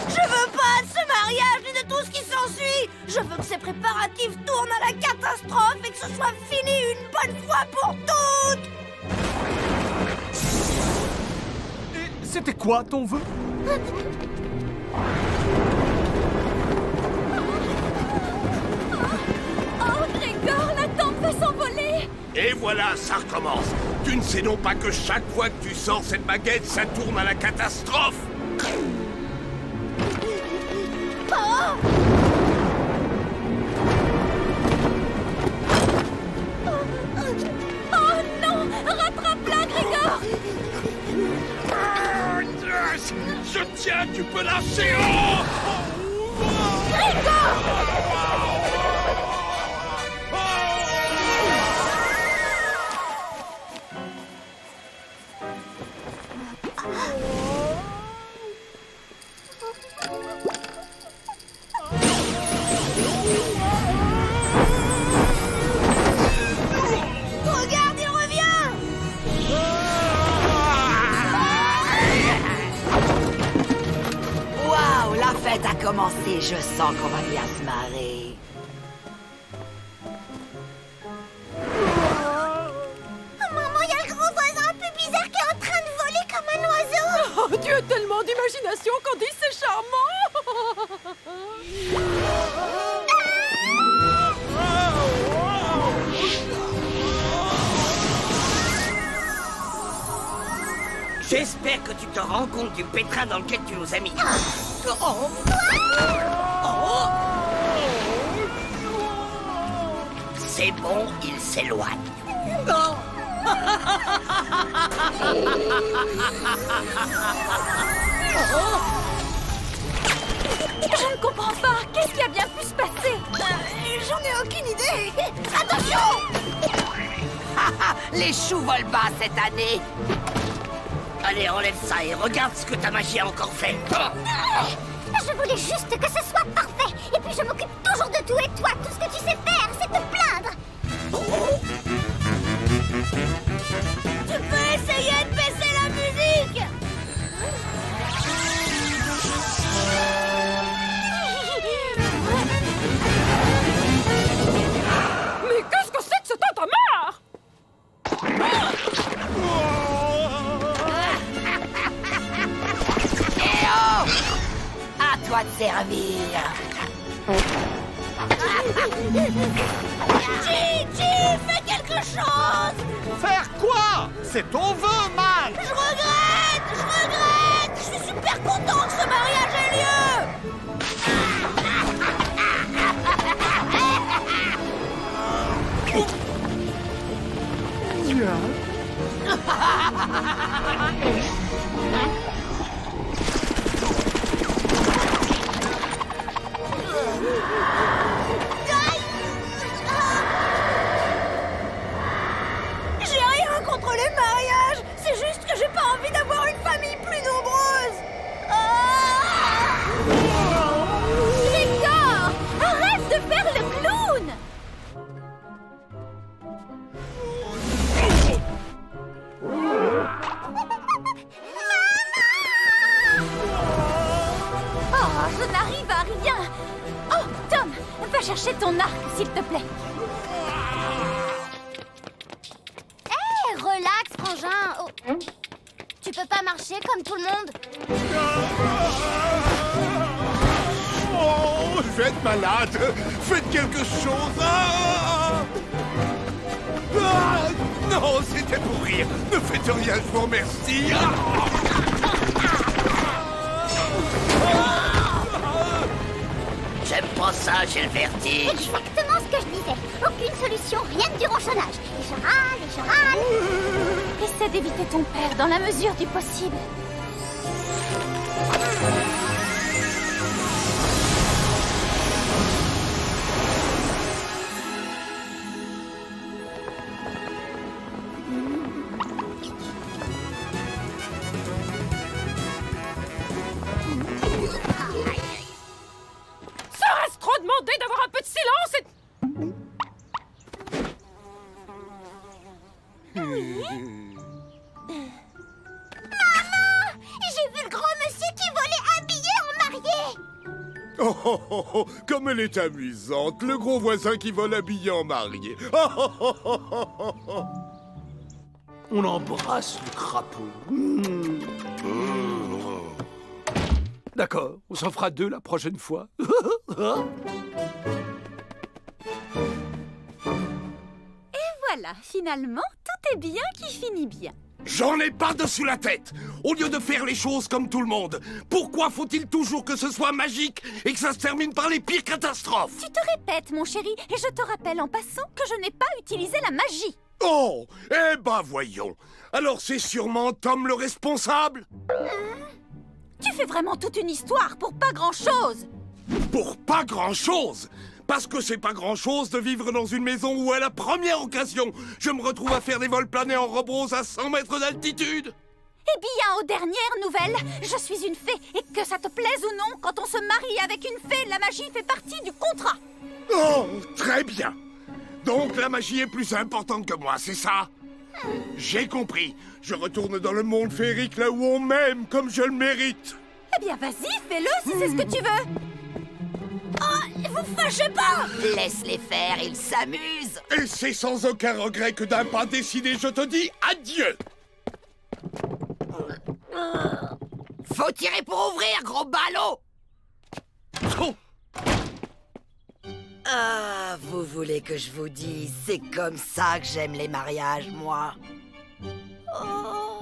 Je veux pas de ce mariage ni de tout ce qui s'ensuit. Je veux que ces préparatifs tournent à la catastrophe et que ce soit fini une bonne fois pour toutes. Et c'était quoi ton vœu? Oh, Grégor, la tente va s'envoler. Et voilà, ça recommence. Tu ne sais non pas que chaque fois que tu sors cette baguette, ça tourne à la catastrophe. Oh! Oh non! Rattrape-la, Grégor! Je tiens, tu peux lâcher. Oh! Grégor! Regarde, il revient. Waouh, la fête a commencé. Je sens qu'on va bien se marrer. Maman, il y a le gros voisin un peu bizarre qui est en train de voler comme un oiseau. Oh, tu as tellement d'imagination, Candy, c'est charmant! J'espère que tu te rends compte du pétrin dans lequel tu nous as mis. Oh. Oh. C'est bon, il s'éloigne. Oh. Je ne comprends pas. Les choux volent bas cette année. Allez, enlève ça et regarde ce que ta magie a encore fait. Je voulais juste que ce soit parfait. Et puis je m'occupe toujours de tout et toi, tout ce que tu sais faire, c'est te plaindre. Tu peux essayer de baisser la musique? Mais qu'est-ce que c'est que ce tintamarre? Eh oh! À toi de servir. Gigi, fais quelque chose! Faire quoi? C'est ton vœu, man! Je regrette! Je suis super content que ce mariage ait lieu! J'ai rien contre les mariages, c'est juste que j'ai pas envie d'avoir une famille plus nombreuse. Grégor, arrête de faire le clown. Oh, je n'arrive à rien. Oh, Tom, va chercher ton arc, s'il te plaît. Hé, relax, frangin. Oh. Tu peux pas marcher comme tout le monde? Oh, je vais être malade. Faites quelque chose. Non, c'était pour rire. Ne faites rien, je vous remercie. J'aime pas ça, j'ai le vertige. Exactement ce que je disais. Aucune solution, rien que du ronchonnage. Et je râle. Essaie d'éviter ton père dans la mesure du possible. Serait-ce trop demandé d'avoir un peu de silence et... J'ai vu le grand monsieur qui volait habillé en mariée. Oh, oh, oh, oh, comme elle est amusante, le gros voisin qui vole habillé en marié. Oh, oh, oh, oh, oh, oh. On embrasse le crapaud. D'accord, on s'en fera 2 la prochaine fois. Voilà, finalement, tout est bien qui finit bien. J'en ai pas dessous la tête. Au lieu de faire les choses comme tout le monde, pourquoi faut-il toujours que ce soit magique et que ça se termine par les pires catastrophes? Tu te répètes, mon chéri, et je te rappelle en passant que je n'ai pas utilisé la magie. Oh, eh ben voyons. Alors c'est sûrement Tom le responsable? Tu fais vraiment toute une histoire pour pas grand-chose. Pour pas grand-chose? Parce que c'est pas grand-chose de vivre dans une maison où, à la première occasion, je me retrouve à faire des vols planés en robe rose à 100 mètres d'altitude. Eh bien, aux dernières nouvelles, je suis une fée, et que ça te plaise ou non, quand on se marie avec une fée, la magie fait partie du contrat. Oh, très bien. Donc la magie est plus importante que moi, c'est ça? J'ai compris. Je retourne dans le monde féerique là où on m'aime comme je le mérite. Eh bien, vas-y, fais-le si c'est ce que tu veux. Oh, vous fâchez pas! Laisse-les faire, ils s'amusent. Et c'est sans aucun regret que d'un pas décidé, je te dis adieu. Faut tirer pour ouvrir, gros ballot. Oh. Ah, vous voulez que je vous dise, c'est comme ça que j'aime les mariages, moi. Oh,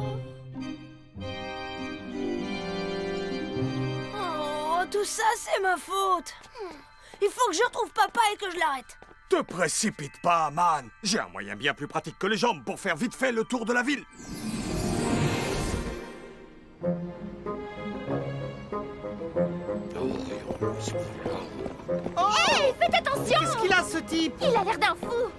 tout ça, c'est ma faute. Il faut que je retrouve papa et que je l'arrête. Te précipite pas, man. J'ai un moyen bien plus pratique que les jambes pour faire vite fait le tour de la ville. Oh hey, faites attention! Qu'est-ce qu'il a, ce type? Il a l'air d'un fou.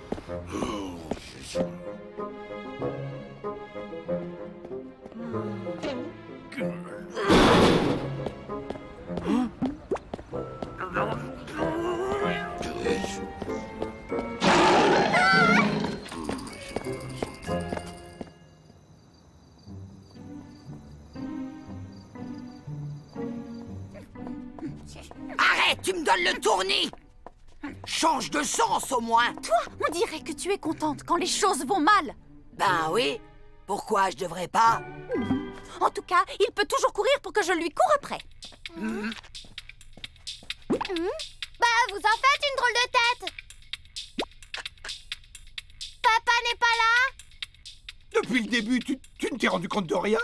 le tournis. Change de sens, au moins. Toi, on dirait que tu es contente quand les choses vont mal. Ben oui. Pourquoi je devrais pas? En tout cas, il peut toujours courir pour que je lui cours après. Bah, vous en faites une drôle de tête. Papa n'est pas là? Depuis le début, tu ne t'es rendu compte de rien?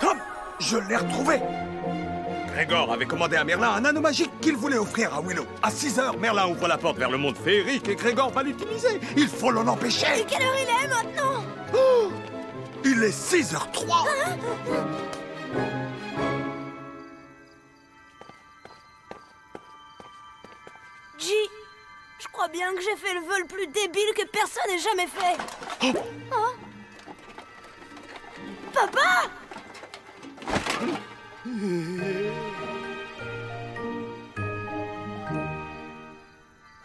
Hop! Je l'ai retrouvé! Grégor avait commandé à Merlin un anneau magique qu'il voulait offrir à Willow. À 6 heures, Merlin ouvre la porte vers le monde féerique et Grégor va l'utiliser. Il faut l'en empêcher. Et quelle heure il est maintenant? Oh, il est 6h03. G, je crois bien que j'ai fait le vœu le plus débile que personne n'ait jamais fait. Oh. Papa!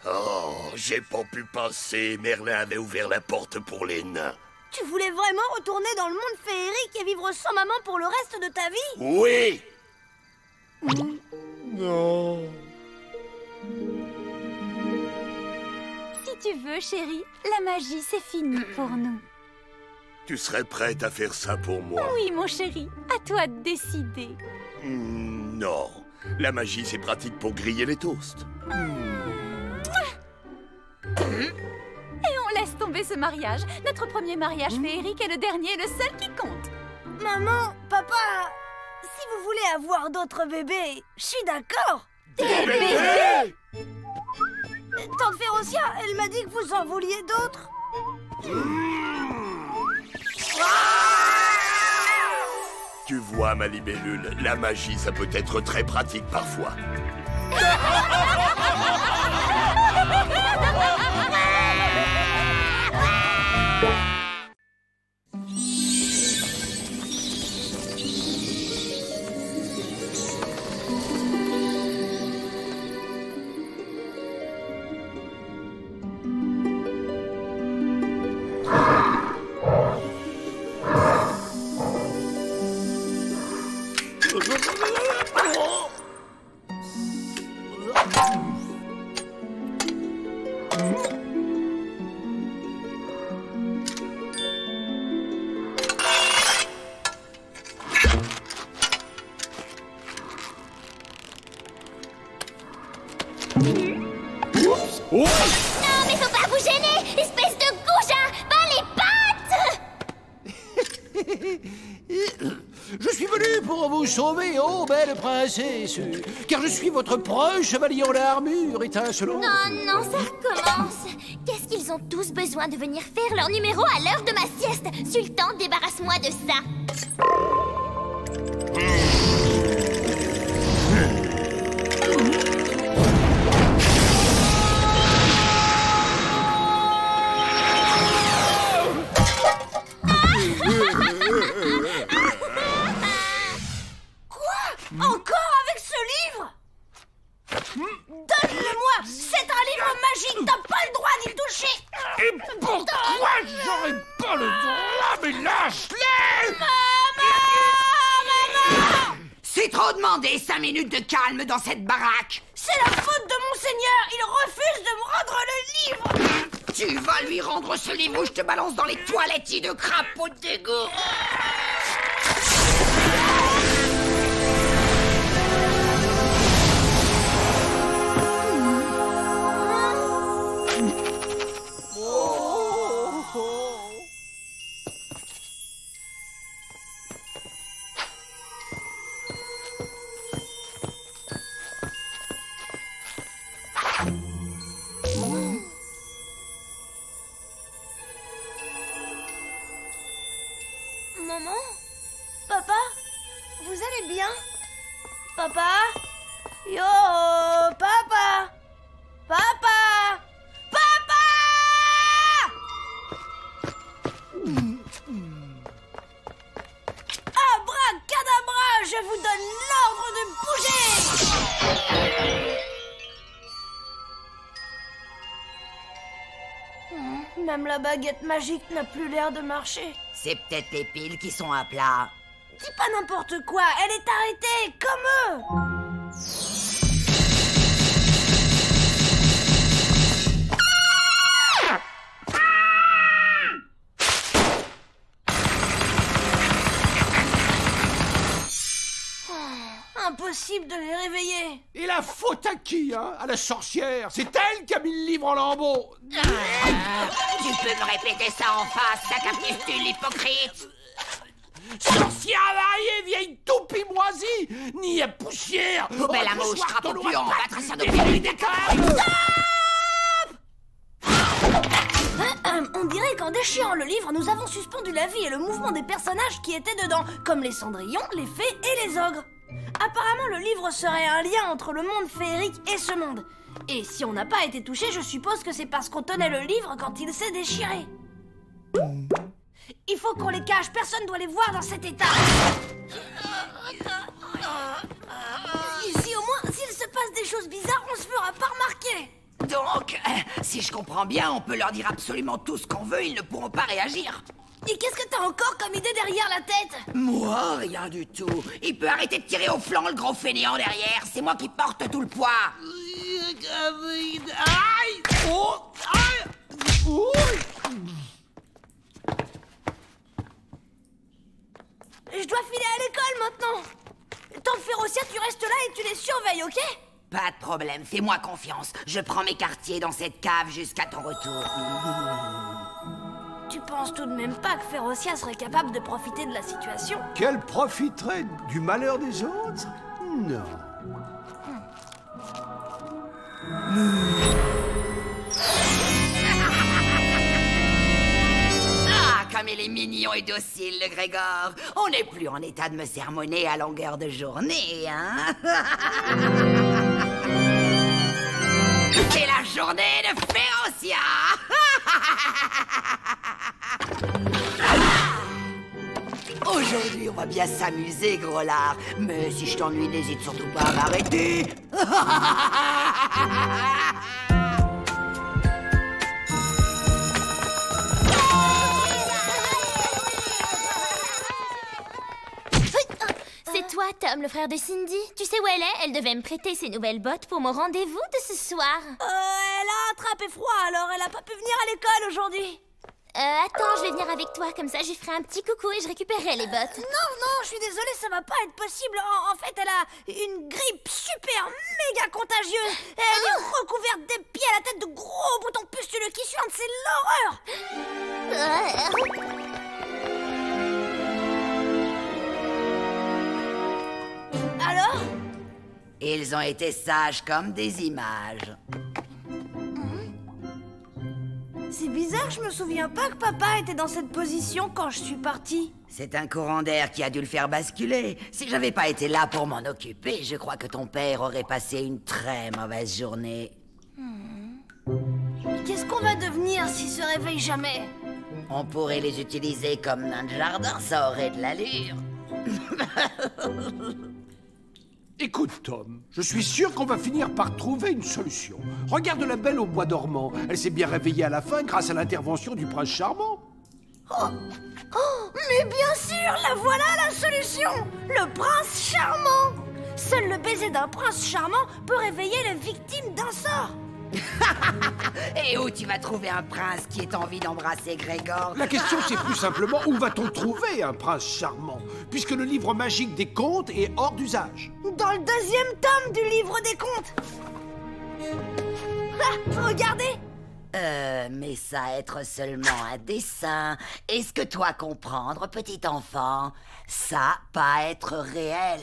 Oh, j'ai pas pu penser. Merlin avait ouvert la porte pour les nains. Tu voulais vraiment retourner dans le monde féerique et vivre sans maman pour le reste de ta vie? Oui! Non. Si tu veux, chérie, la magie, c'est fini pour nous. Tu serais prête à faire ça pour moi? Oui, mon chéri, à toi de décider. Non. La magie, c'est pratique pour griller les toasts. Et on laisse tomber ce mariage. Notre premier mariage féerique est le dernier, le seul qui compte. Maman, papa, si vous voulez avoir d'autres bébés, je suis d'accord. Des bébés? Tante Férocia, elle m'a dit que vous en vouliez d'autres. Tu vois, ma libellule, la magie, ça peut être très pratique parfois. Non, mais faut pas vous gêner, espèce de goujat! Pas les pattes! Je suis venu pour vous sauver, oh belle princesse, car je suis votre proche chevalier en armure étincelante. Non, non, ça recommence. Qu'est-ce qu'ils ont tous besoin de venir faire leur numéro à l'heure de ma sieste? Sultan, débarrasse-moi de ça. Encore avec ce livre? Donne-le-moi! C'est un livre magique! T'as pas le droit d'y toucher! Et pourquoi j'aurais pas le droit? Mais lâche-les! Maman! C'est trop demandé, 5 minutes de calme dans cette baraque. C'est la faute de Monseigneur! Il refuse de me rendre le livre! Tu vas lui rendre ce livre ou je te balance dans les toilettes de crapaud de dégoût. Maman? Papa? Vous allez bien? Papa? Yo, papa! Papa! Papa! Abracadabra! Je vous donne l'ordre de bouger! Même la baguette magique n'a plus l'air de marcher. C'est peut-être les piles qui sont à plat. Dis pas n'importe quoi, elle est arrêtée, comme eux! impossible de les réveiller. Et la faute à qui, hein? À la sorcière. C'est elle qui a mis le livre en lambeaux. Tu peux me répéter ça en face, sac-à-pistule hypocrite? Sorcière avariée, vieille toupie moisie, ni à poussière. Poubelle à mouche, crapaud puant, patricien de On dirait qu'en déchirant le livre, nous avons suspendu la vie et le mouvement des personnages qui étaient dedans, comme les cendrillons, les fées et les ogres. Apparemment, le livre serait un lien entre le monde féerique et ce monde. Et si on n'a pas été touché, je suppose que c'est parce qu'on tenait le livre quand il s'est déchiré. Il faut qu'on les cache, personne doit les voir dans cet état. Ici, au moins, s'il se passe des choses bizarres, on se fera pas remarquer. Donc, si je comprends bien, on peut leur dire absolument tout ce qu'on veut, ils ne pourront pas réagir. Et qu'est-ce que t'as encore comme idée derrière la tête? Moi, rien du tout. Il peut arrêter de tirer au flanc, le gros fainéant derrière. C'est moi qui porte tout le poids. Aïe! Oh! Aïe! Oh! Je dois filer à l'école maintenant. Tant que Férocia, tu restes là et tu les surveilles, ok? Pas de problème, fais-moi confiance. Je prends mes quartiers dans cette cave jusqu'à ton retour. Tu penses tout de même pas que Férocia serait capable de profiter de la situation? Qu'elle profiterait du malheur des autres? Non. Ah, comme il est mignon et docile, le Grégor. On n'est plus en état de me sermonner à longueur de journée, hein? C'est la journée de Férocia. Aujourd'hui, on va bien s'amuser, gros lard. Mais si je t'ennuie, n'hésite surtout pas à m'arrêter. C'est toi, Tom, le frère de Cindy. Tu sais où elle est? Elle devait me prêter ses nouvelles bottes pour mon rendez-vous de ce soir. Elle a attrapé froid, alors elle a pas pu venir à l'école aujourd'hui. Attends, je vais venir avec toi, comme ça je ferai un petit coucou et je récupérerai les bottes. Non, je suis désolée, ça va pas être possible. En fait, elle a une grippe super méga contagieuse. Elle est recouverte des pieds à la tête de gros boutons pustuleux qui suintent, c'est l'horreur. Alors? Ils ont été sages comme des images. C'est bizarre, je me souviens pas que papa était dans cette position quand je suis partie. C'est un courant d'air qui a dû le faire basculer. Si j'avais pas été là pour m'en occuper, je crois que ton père aurait passé une très mauvaise journée. Qu'est-ce qu'on va devenir s'il se réveille jamais? On pourrait les utiliser comme nains de jardin, ça aurait de l'allure. Écoute, Tom, je suis sûr qu'on va finir par trouver une solution. Regarde la belle au bois dormant. Elle s'est bien réveillée à la fin grâce à l'intervention du prince charmant. Oh, mais bien sûr, la voilà la solution! Le prince charmant! Seul le baiser d'un prince charmant peut réveiller les victimes d'un sort. Et où tu vas trouver un prince qui ait envie d'embrasser Grégor? La question, c'est plus simplement où va-t-on trouver un prince charmant, puisque le livre magique des contes est hors d'usage. Dans le deuxième tome du livre des contes. Ah, regardez! Mais ça être seulement un dessin. Est-ce que toi comprendre, petit enfant? Ça pas être réel.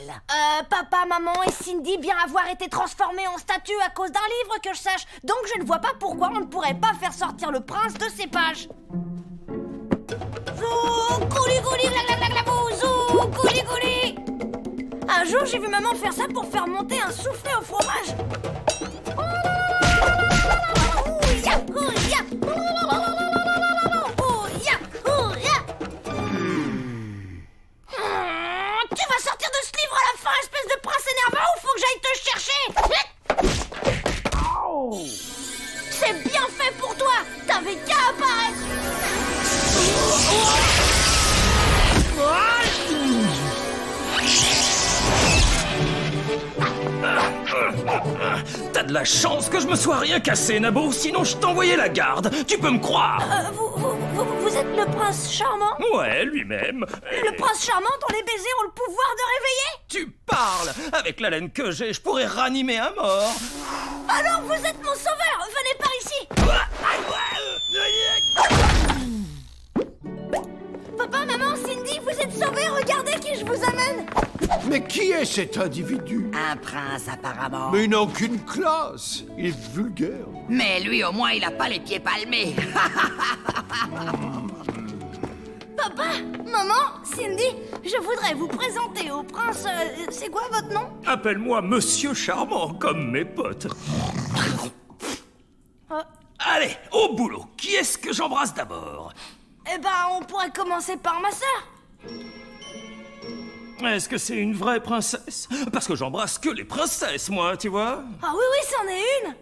Papa, maman et Cindy bien avoir été transformés en statues à cause d'un livre que je sache. Donc je ne vois pas pourquoi on ne pourrait pas faire sortir le prince de ces pages. Zou, gouli gouli, zou, gouli gouli. Un jour j'ai vu maman faire ça pour faire monter un soufflé au fromage. Tu vas sortir de ce livre à la fin, espèce de prince énervant, ou faut que j'aille te chercher? C'est bien fait pour toi. T'avais qu'à apparaître. T'as de la chance que je me sois rien cassé, Nabo, sinon je t'envoyais la garde. Tu peux me croire. Vous Vous êtes le prince charmant? Ouais, lui-même. Le prince charmant dont les baisers ont le pouvoir de réveiller? Tu parles! Avec la laine que j'ai, je pourrais ranimer un mort. Alors vous êtes mon sauveur! Venez par ici! Papa, maman, Cindy, vous êtes sauvés! Regardez qui je vous amène! Mais qui est cet individu? Un prince, apparemment. Mais il n'a aucune classe. Il est vulgaire. Mais lui, au moins, il a pas les pieds palmés. Papa, maman, Cindy, je voudrais vous présenter au prince... c'est quoi votre nom? Appelle-moi Monsieur Charmant, comme mes potes. Allez, au boulot. Qui est-ce que j'embrasse d'abord? Eh ben, on pourrait commencer par ma sœur. Est-ce que c'est une vraie princesse? Parce que j'embrasse que les princesses, moi, tu vois. Ah oui, oui, c'en est une.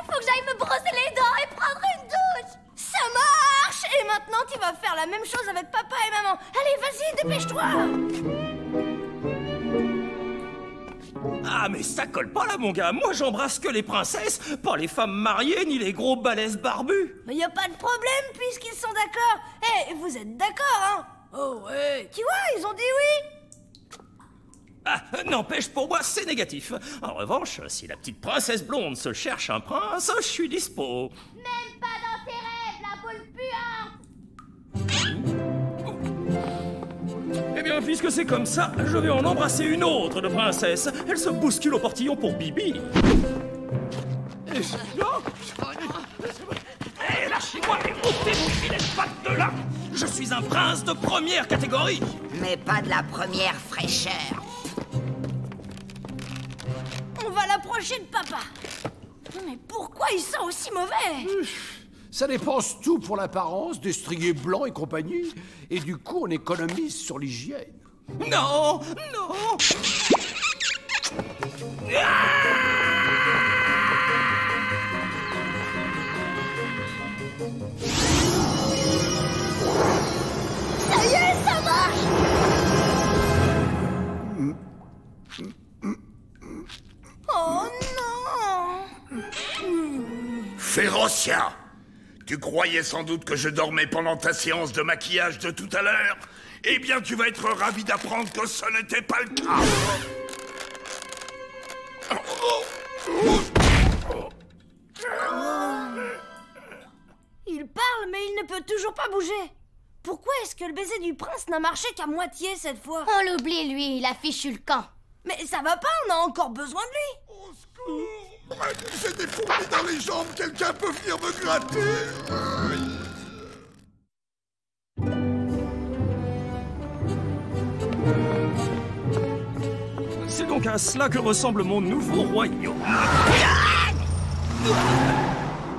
Faut que j'aille me brosser les dents et prendre une douche. Ça marche. Et maintenant, tu vas faire la même chose avec papa et maman. Allez, vas-y, dépêche-toi. Ah, mais ça colle pas là, mon gars. Moi, j'embrasse que les princesses, pas les femmes mariées ni les gros balèzes barbus. Mais y a pas de problème puisqu'ils sont d'accord. Eh, vous êtes d'accord, hein? Oh ouais. Tu vois, ils ont dit oui. Ah, n'empêche, pour moi, c'est négatif. En revanche, si la petite princesse blonde se cherche un prince, je suis dispo. Même pas dans tes rêves, la boule puante. Eh bien, puisque c'est comme ça, je vais en embrasser une autre de princesse. Elle se bouscule au portillon pour Bibi. Hé, lâchez-moi et ôtez vos filets de pattes de là. Je suis un prince de première catégorie. Mais pas de la première fraîcheur. On va l'approcher de papa. Mais pourquoi il sent aussi mauvais? Ça dépense tout pour l'apparence, des striés blancs et compagnie. Et du coup, on économise sur l'hygiène. Non, non. Ça y est, ça marche. Oh non. Férocia! Tu croyais sans doute que je dormais pendant ta séance de maquillage de tout à l'heure? Eh bien, tu vas être ravi d'apprendre que ce n'était pas le cas. Il parle, mais il ne peut toujours pas bouger. Pourquoi est-ce que le baiser du prince n'a marché qu'à moitié cette fois? On l'oublie, lui, il a fichu le camp. Mais ça va pas, on a encore besoin de lui. Au secours! J'ai des fourmis dans les jambes, quelqu'un peut venir me gratter? C'est donc à cela que ressemble mon nouveau royaume.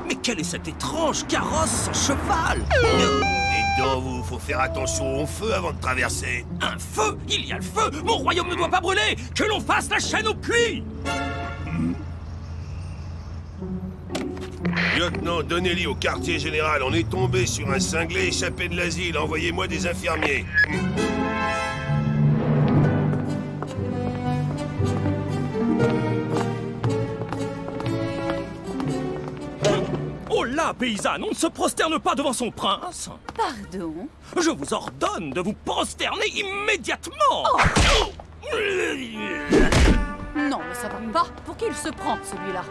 Mais quel est cet étrange carrosse sans cheval? Dites donc, vous, faut faire attention au feu avant de traverser. Un feu? Il y a le feu! Mon royaume ne doit pas brûler! Que l'on fasse la chaîne au puits! Lieutenant, donnez-lui au quartier général. On est tombé sur un cinglé échappé de l'asile. Envoyez-moi des infirmiers. Oh là, paysanne, on ne se prosterne pas devant son prince. Pardon? Je vous ordonne de vous prosterner immédiatement. Oh. Non, mais ça va pas. Pour qui il se prend, celui-là?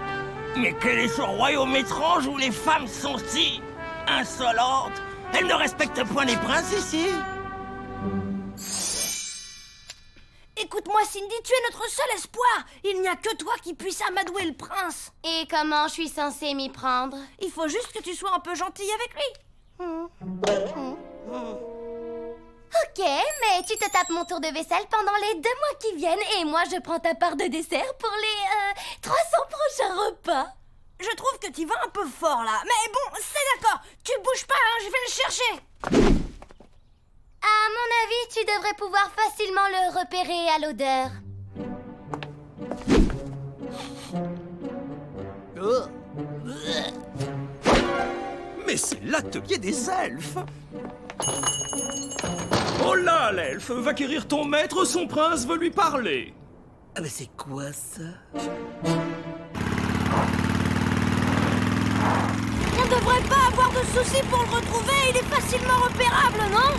Mais quel est ce royaume étrange où les femmes sont si insolentes? Elles ne respectent point les princes ici. Écoute-moi, Cindy, tu es notre seul espoir. Il n'y a que toi qui puisse amadouer le prince. Et comment je suis censée m'y prendre? Il faut juste que tu sois un peu gentille avec lui. Ok, mais tu te tapes mon tour de vaisselle pendant les 2 mois qui viennent et moi je prends ta part de dessert pour les 300 prochains repas. Je trouve que tu vas un peu fort là, mais bon, c'est d'accord. Tu bouges pas, hein, je vais le chercher. À mon avis, tu devrais pouvoir facilement le repérer à l'odeur. Mais c'est l'atelier des elfes. Oh là, l'elfe, va quérir ton maître, son prince veut lui parler. Ah mais c'est quoi ça? On devrait pas avoir de soucis pour le retrouver, il est facilement repérable, non?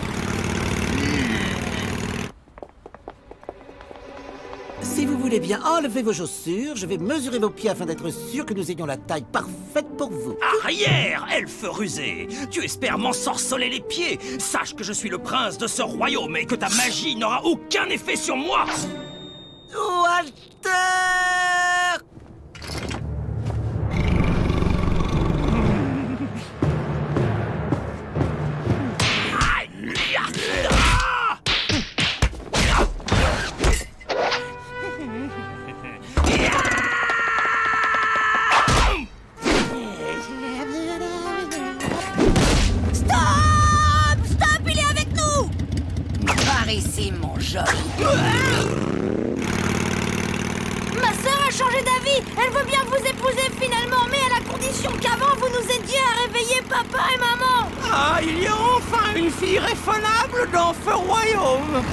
Si vous voulez bien enlever vos chaussures, je vais mesurer vos pieds afin d'être sûr que nous ayons la taille parfaite pour vous. Arrière, elfe rusé! Tu espères m'ensorceler les pieds? Sache que je suis le prince de ce royaume et que ta magie n'aura aucun effet sur moi! Walter! Ici, mon joli. Ma sœur a changé d'avis. Elle veut bien vous épouser finalement, mais à la condition qu'avant vous nous aidiez à réveiller papa et maman. Ah, il y a enfin une fille raisonnable dans ce royaume.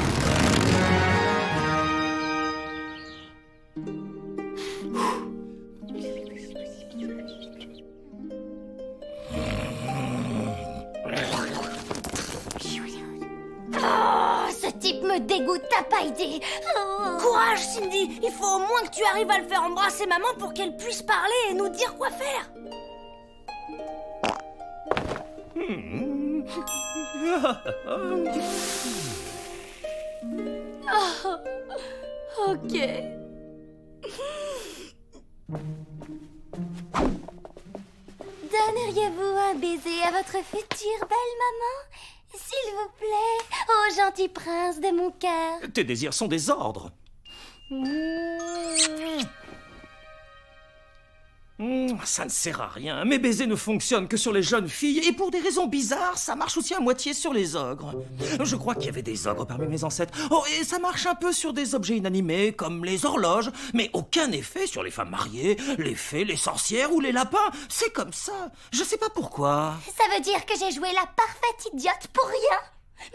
Dégoûte, t'as pas idée. Oh. Courage, Cindy. Il faut au moins que tu arrives à le faire embrasser maman pour qu'elle puisse parler et nous dire quoi faire. Oh, ok. Donneriez-vous un baiser à votre future belle maman? S'il vous plaît, ô gentil prince de mon cœur. Tes désirs sont des ordres. Ça ne sert à rien. Mes baisers ne fonctionnent que sur les jeunes filles et pour des raisons bizarres, ça marche aussi à moitié sur les ogres. Je crois qu'il y avait des ogres parmi mes ancêtres. Oh, et ça marche un peu sur des objets inanimés comme les horloges, mais aucun effet sur les femmes mariées, les fées, les sorcières ou les lapins. C'est comme ça. Je sais pas pourquoi. Ça veut dire que j'ai joué la parfaite idiote pour rien.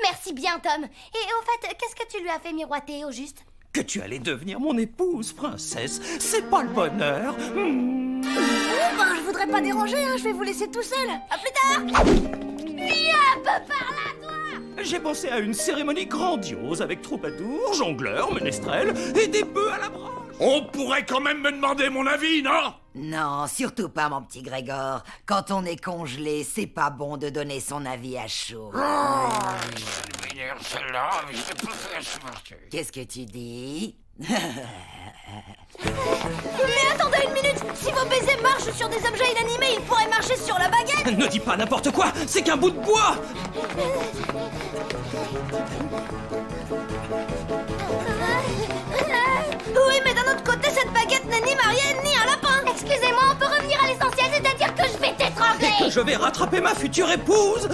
Merci bien, Tom. Et au fait, qu'est-ce que tu lui as fait miroiter au juste? Que tu allais devenir mon épouse, princesse. C'est pas le bonheur. Ben, je voudrais pas déranger, hein. Je vais vous laisser tout seul. À plus tard. Viens, peu par là, toi. J'ai pensé à une cérémonie grandiose avec troubadours, jongleurs, ménestrels et des bœufs à la branche. On pourrait quand même me demander mon avis, non? Non, surtout pas, mon petit Grégor. Quand on est congelé, c'est pas bon de donner son avis à chaud. Qu'est-ce que tu dis? Mais attendez une minute. Si vos baisers marchent sur des objets inanimés, ils pourraient marcher sur la baguette. Ne dis pas n'importe quoi. C'est qu'un bout de bois. Oui, mais d'un autre côté, cette baguette n'est ni mariée ni un lapin. Excusez-moi, on peut revenir à l'essentiel, c'est-à-dire que je vais t'étrangler. Et que je vais rattraper ma future épouse.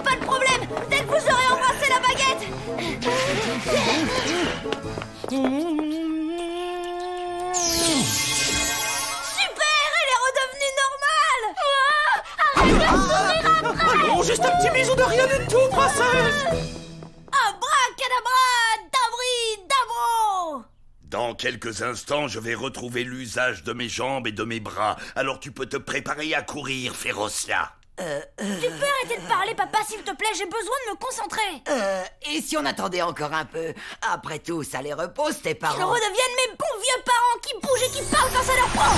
Pas de problème. Dès que vous aurez embrassé la baguette. Super, elle est redevenue normale. Arrête de sourire après. Non, juste un petit bisou de rien du tout, princesse. Abracadabra, dabri, dabro. Dans quelques instants, je vais retrouver l'usage de mes jambes et de mes bras. Alors tu peux te préparer à courir, Férocia. Tu peux arrêter de parler, papa, s'il te plaît. J'ai besoin de me concentrer. Et si on attendait encore un peu? Après tout, ça les repose, tes parents. Qu'ils redeviennent mes bons vieux parents qui bougent et qui parlent quand ça leur prend.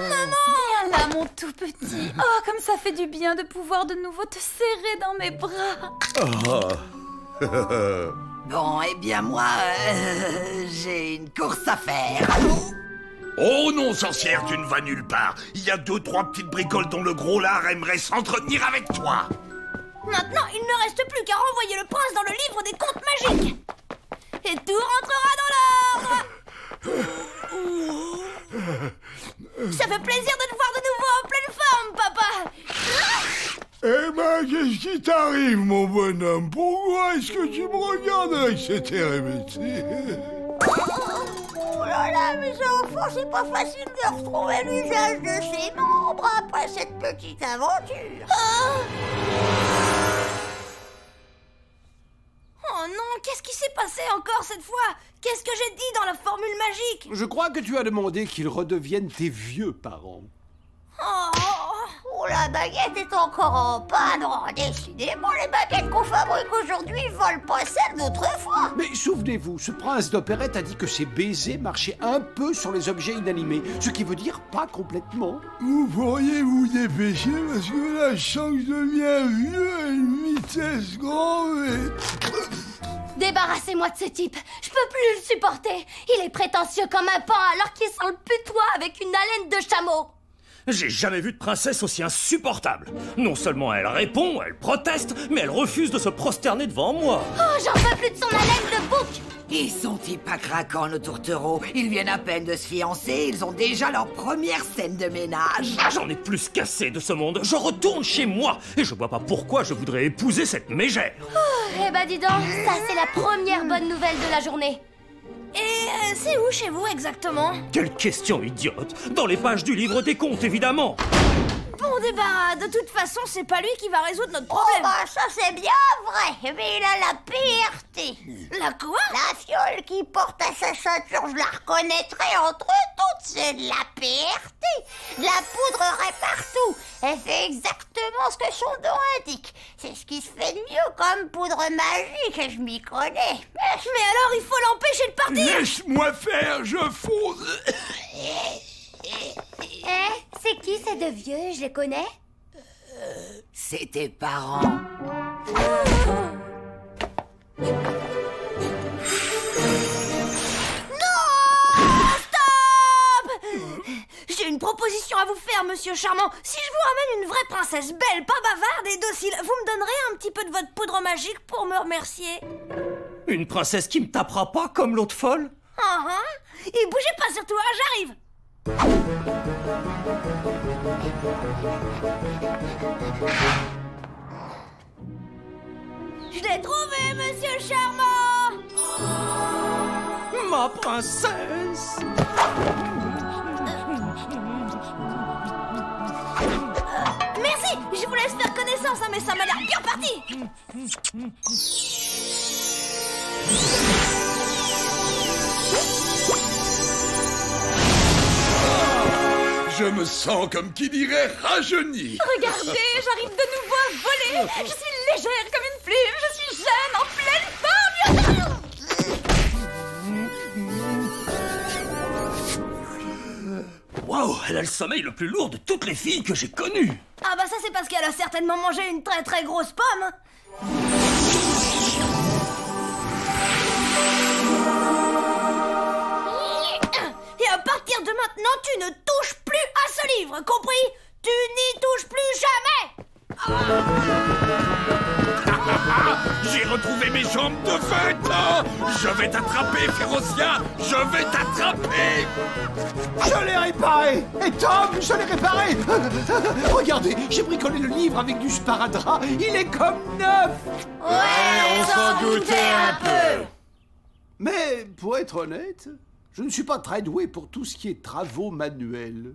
Maman! Viens là, mon tout petit. Oh, comme ça fait du bien de pouvoir de nouveau te serrer dans mes bras. Bon, eh bien moi, j'ai une course à faire. Oh non, sorcière, tu ne vas nulle part. Il y a 2-3 petites bricoles dont le gros lard aimerait s'entretenir avec toi. Maintenant, il ne reste plus qu'à renvoyer le prince dans le livre des contes magiques. Et tout rentrera dans l'ordre. Ça fait plaisir de te voir de nouveau en pleine forme, papa. Eh ben, qu'est-ce qui t'arrive, mon bonhomme? Pourquoi est-ce que tu me regardes avec cet air hébété? Oh là là. mes enfants, c'est pas facile de retrouver l'usage de ses membres après cette petite aventure. Oh non, qu'est-ce qui s'est passé encore cette fois? Qu'est-ce que j'ai dit dans la formule magique? Je crois que tu as demandé qu'ils redeviennent tes vieux parents. Oh, la baguette est encore en panne. Oh, décidément, les baguettes qu'on fabrique aujourd'hui volent pas celles d'autrefois. Mais souvenez-vous, ce prince d'opérette a dit que ses baisers marchaient un peu sur les objets inanimés, ce qui veut dire pas complètement. Vous pourriez vous dépêcher parce que là, je sens que je deviens vieux à une vitesse grande et... Débarrassez-moi de ce type. Je peux plus le supporter. Il est prétentieux comme un paon alors qu'il sent le putois avec une haleine de chameau. J'ai jamais vu de princesse aussi insupportable. Non seulement elle répond, elle proteste, mais elle refuse de se prosterner devant moi. Oh, j'en peux plus de son haleine de bouc. Ils sont-ils pas craquants, nos tourtereaux? Ils viennent à peine de se fiancer, ils ont déjà leur première scène de ménage. J'en ai plus qu'assez de ce monde. Je retourne chez moi et je vois pas pourquoi je voudrais épouser cette mégère. Eh ben dis donc, ça c'est la première bonne nouvelle de la journée. Et c'est où chez vous exactement? Quelle question idiote! Dans les pages du livre des contes, évidemment! Bon débarras, de toute façon, c'est pas lui qui va résoudre notre problème. Oh bah ça c'est bien vrai, mais il a la pire. La quoi? La fiole qui porte à sa ceinture, je la reconnaîtrais entre toutes, c'est de la PRT. De la poudrerait partout. Elle fait exactement ce que son nom indique. C'est ce qui se fait de mieux comme poudre magique, et je m'y connais. Mais alors il faut l'empêcher de partir. Laisse-moi faire, je fonce. C'est qui ces deux vieux? Je les connais? C'est tes parents. J'ai une proposition à vous faire, monsieur charmant. Si je vous ramène une vraie princesse belle, pas bavarde et docile, vous me donnerez un petit peu de votre poudre magique pour me remercier? Une princesse qui me tapera pas comme l'autre folle? Et bougez pas surtout, j'arrive. Je l'ai trouvé, monsieur charmant. Ma princesse. Merci, je vous laisse faire connaissance, mais ça m'a l'air bien parti. Je me sens comme qui dirait rajeuni. Regardez, j'arrive de nouveau à voler. Je suis légère comme une plume. Je suis jeune, en pleine forme. Waouh, elle a le sommeil le plus lourd de toutes les filles que j'ai connues. Ah bah ça c'est parce qu'elle a certainement mangé une très très grosse pomme. Et à partir de maintenant, tu ne touches plus à ce livre, compris? Tu n'y touches plus jamais. J'ai retrouvé mes jambes de 20 ans. Je vais t'attraper, Férocia. Je vais t'attraper. Je l'ai réparé. Et Tom, je l'ai réparé. Regardez, j'ai bricolé le livre avec du sparadrap. Il est comme neuf. Ouais, on s'en doutait un peu. Mais pour être honnête, je ne suis pas très doué pour tout ce qui est travaux manuels.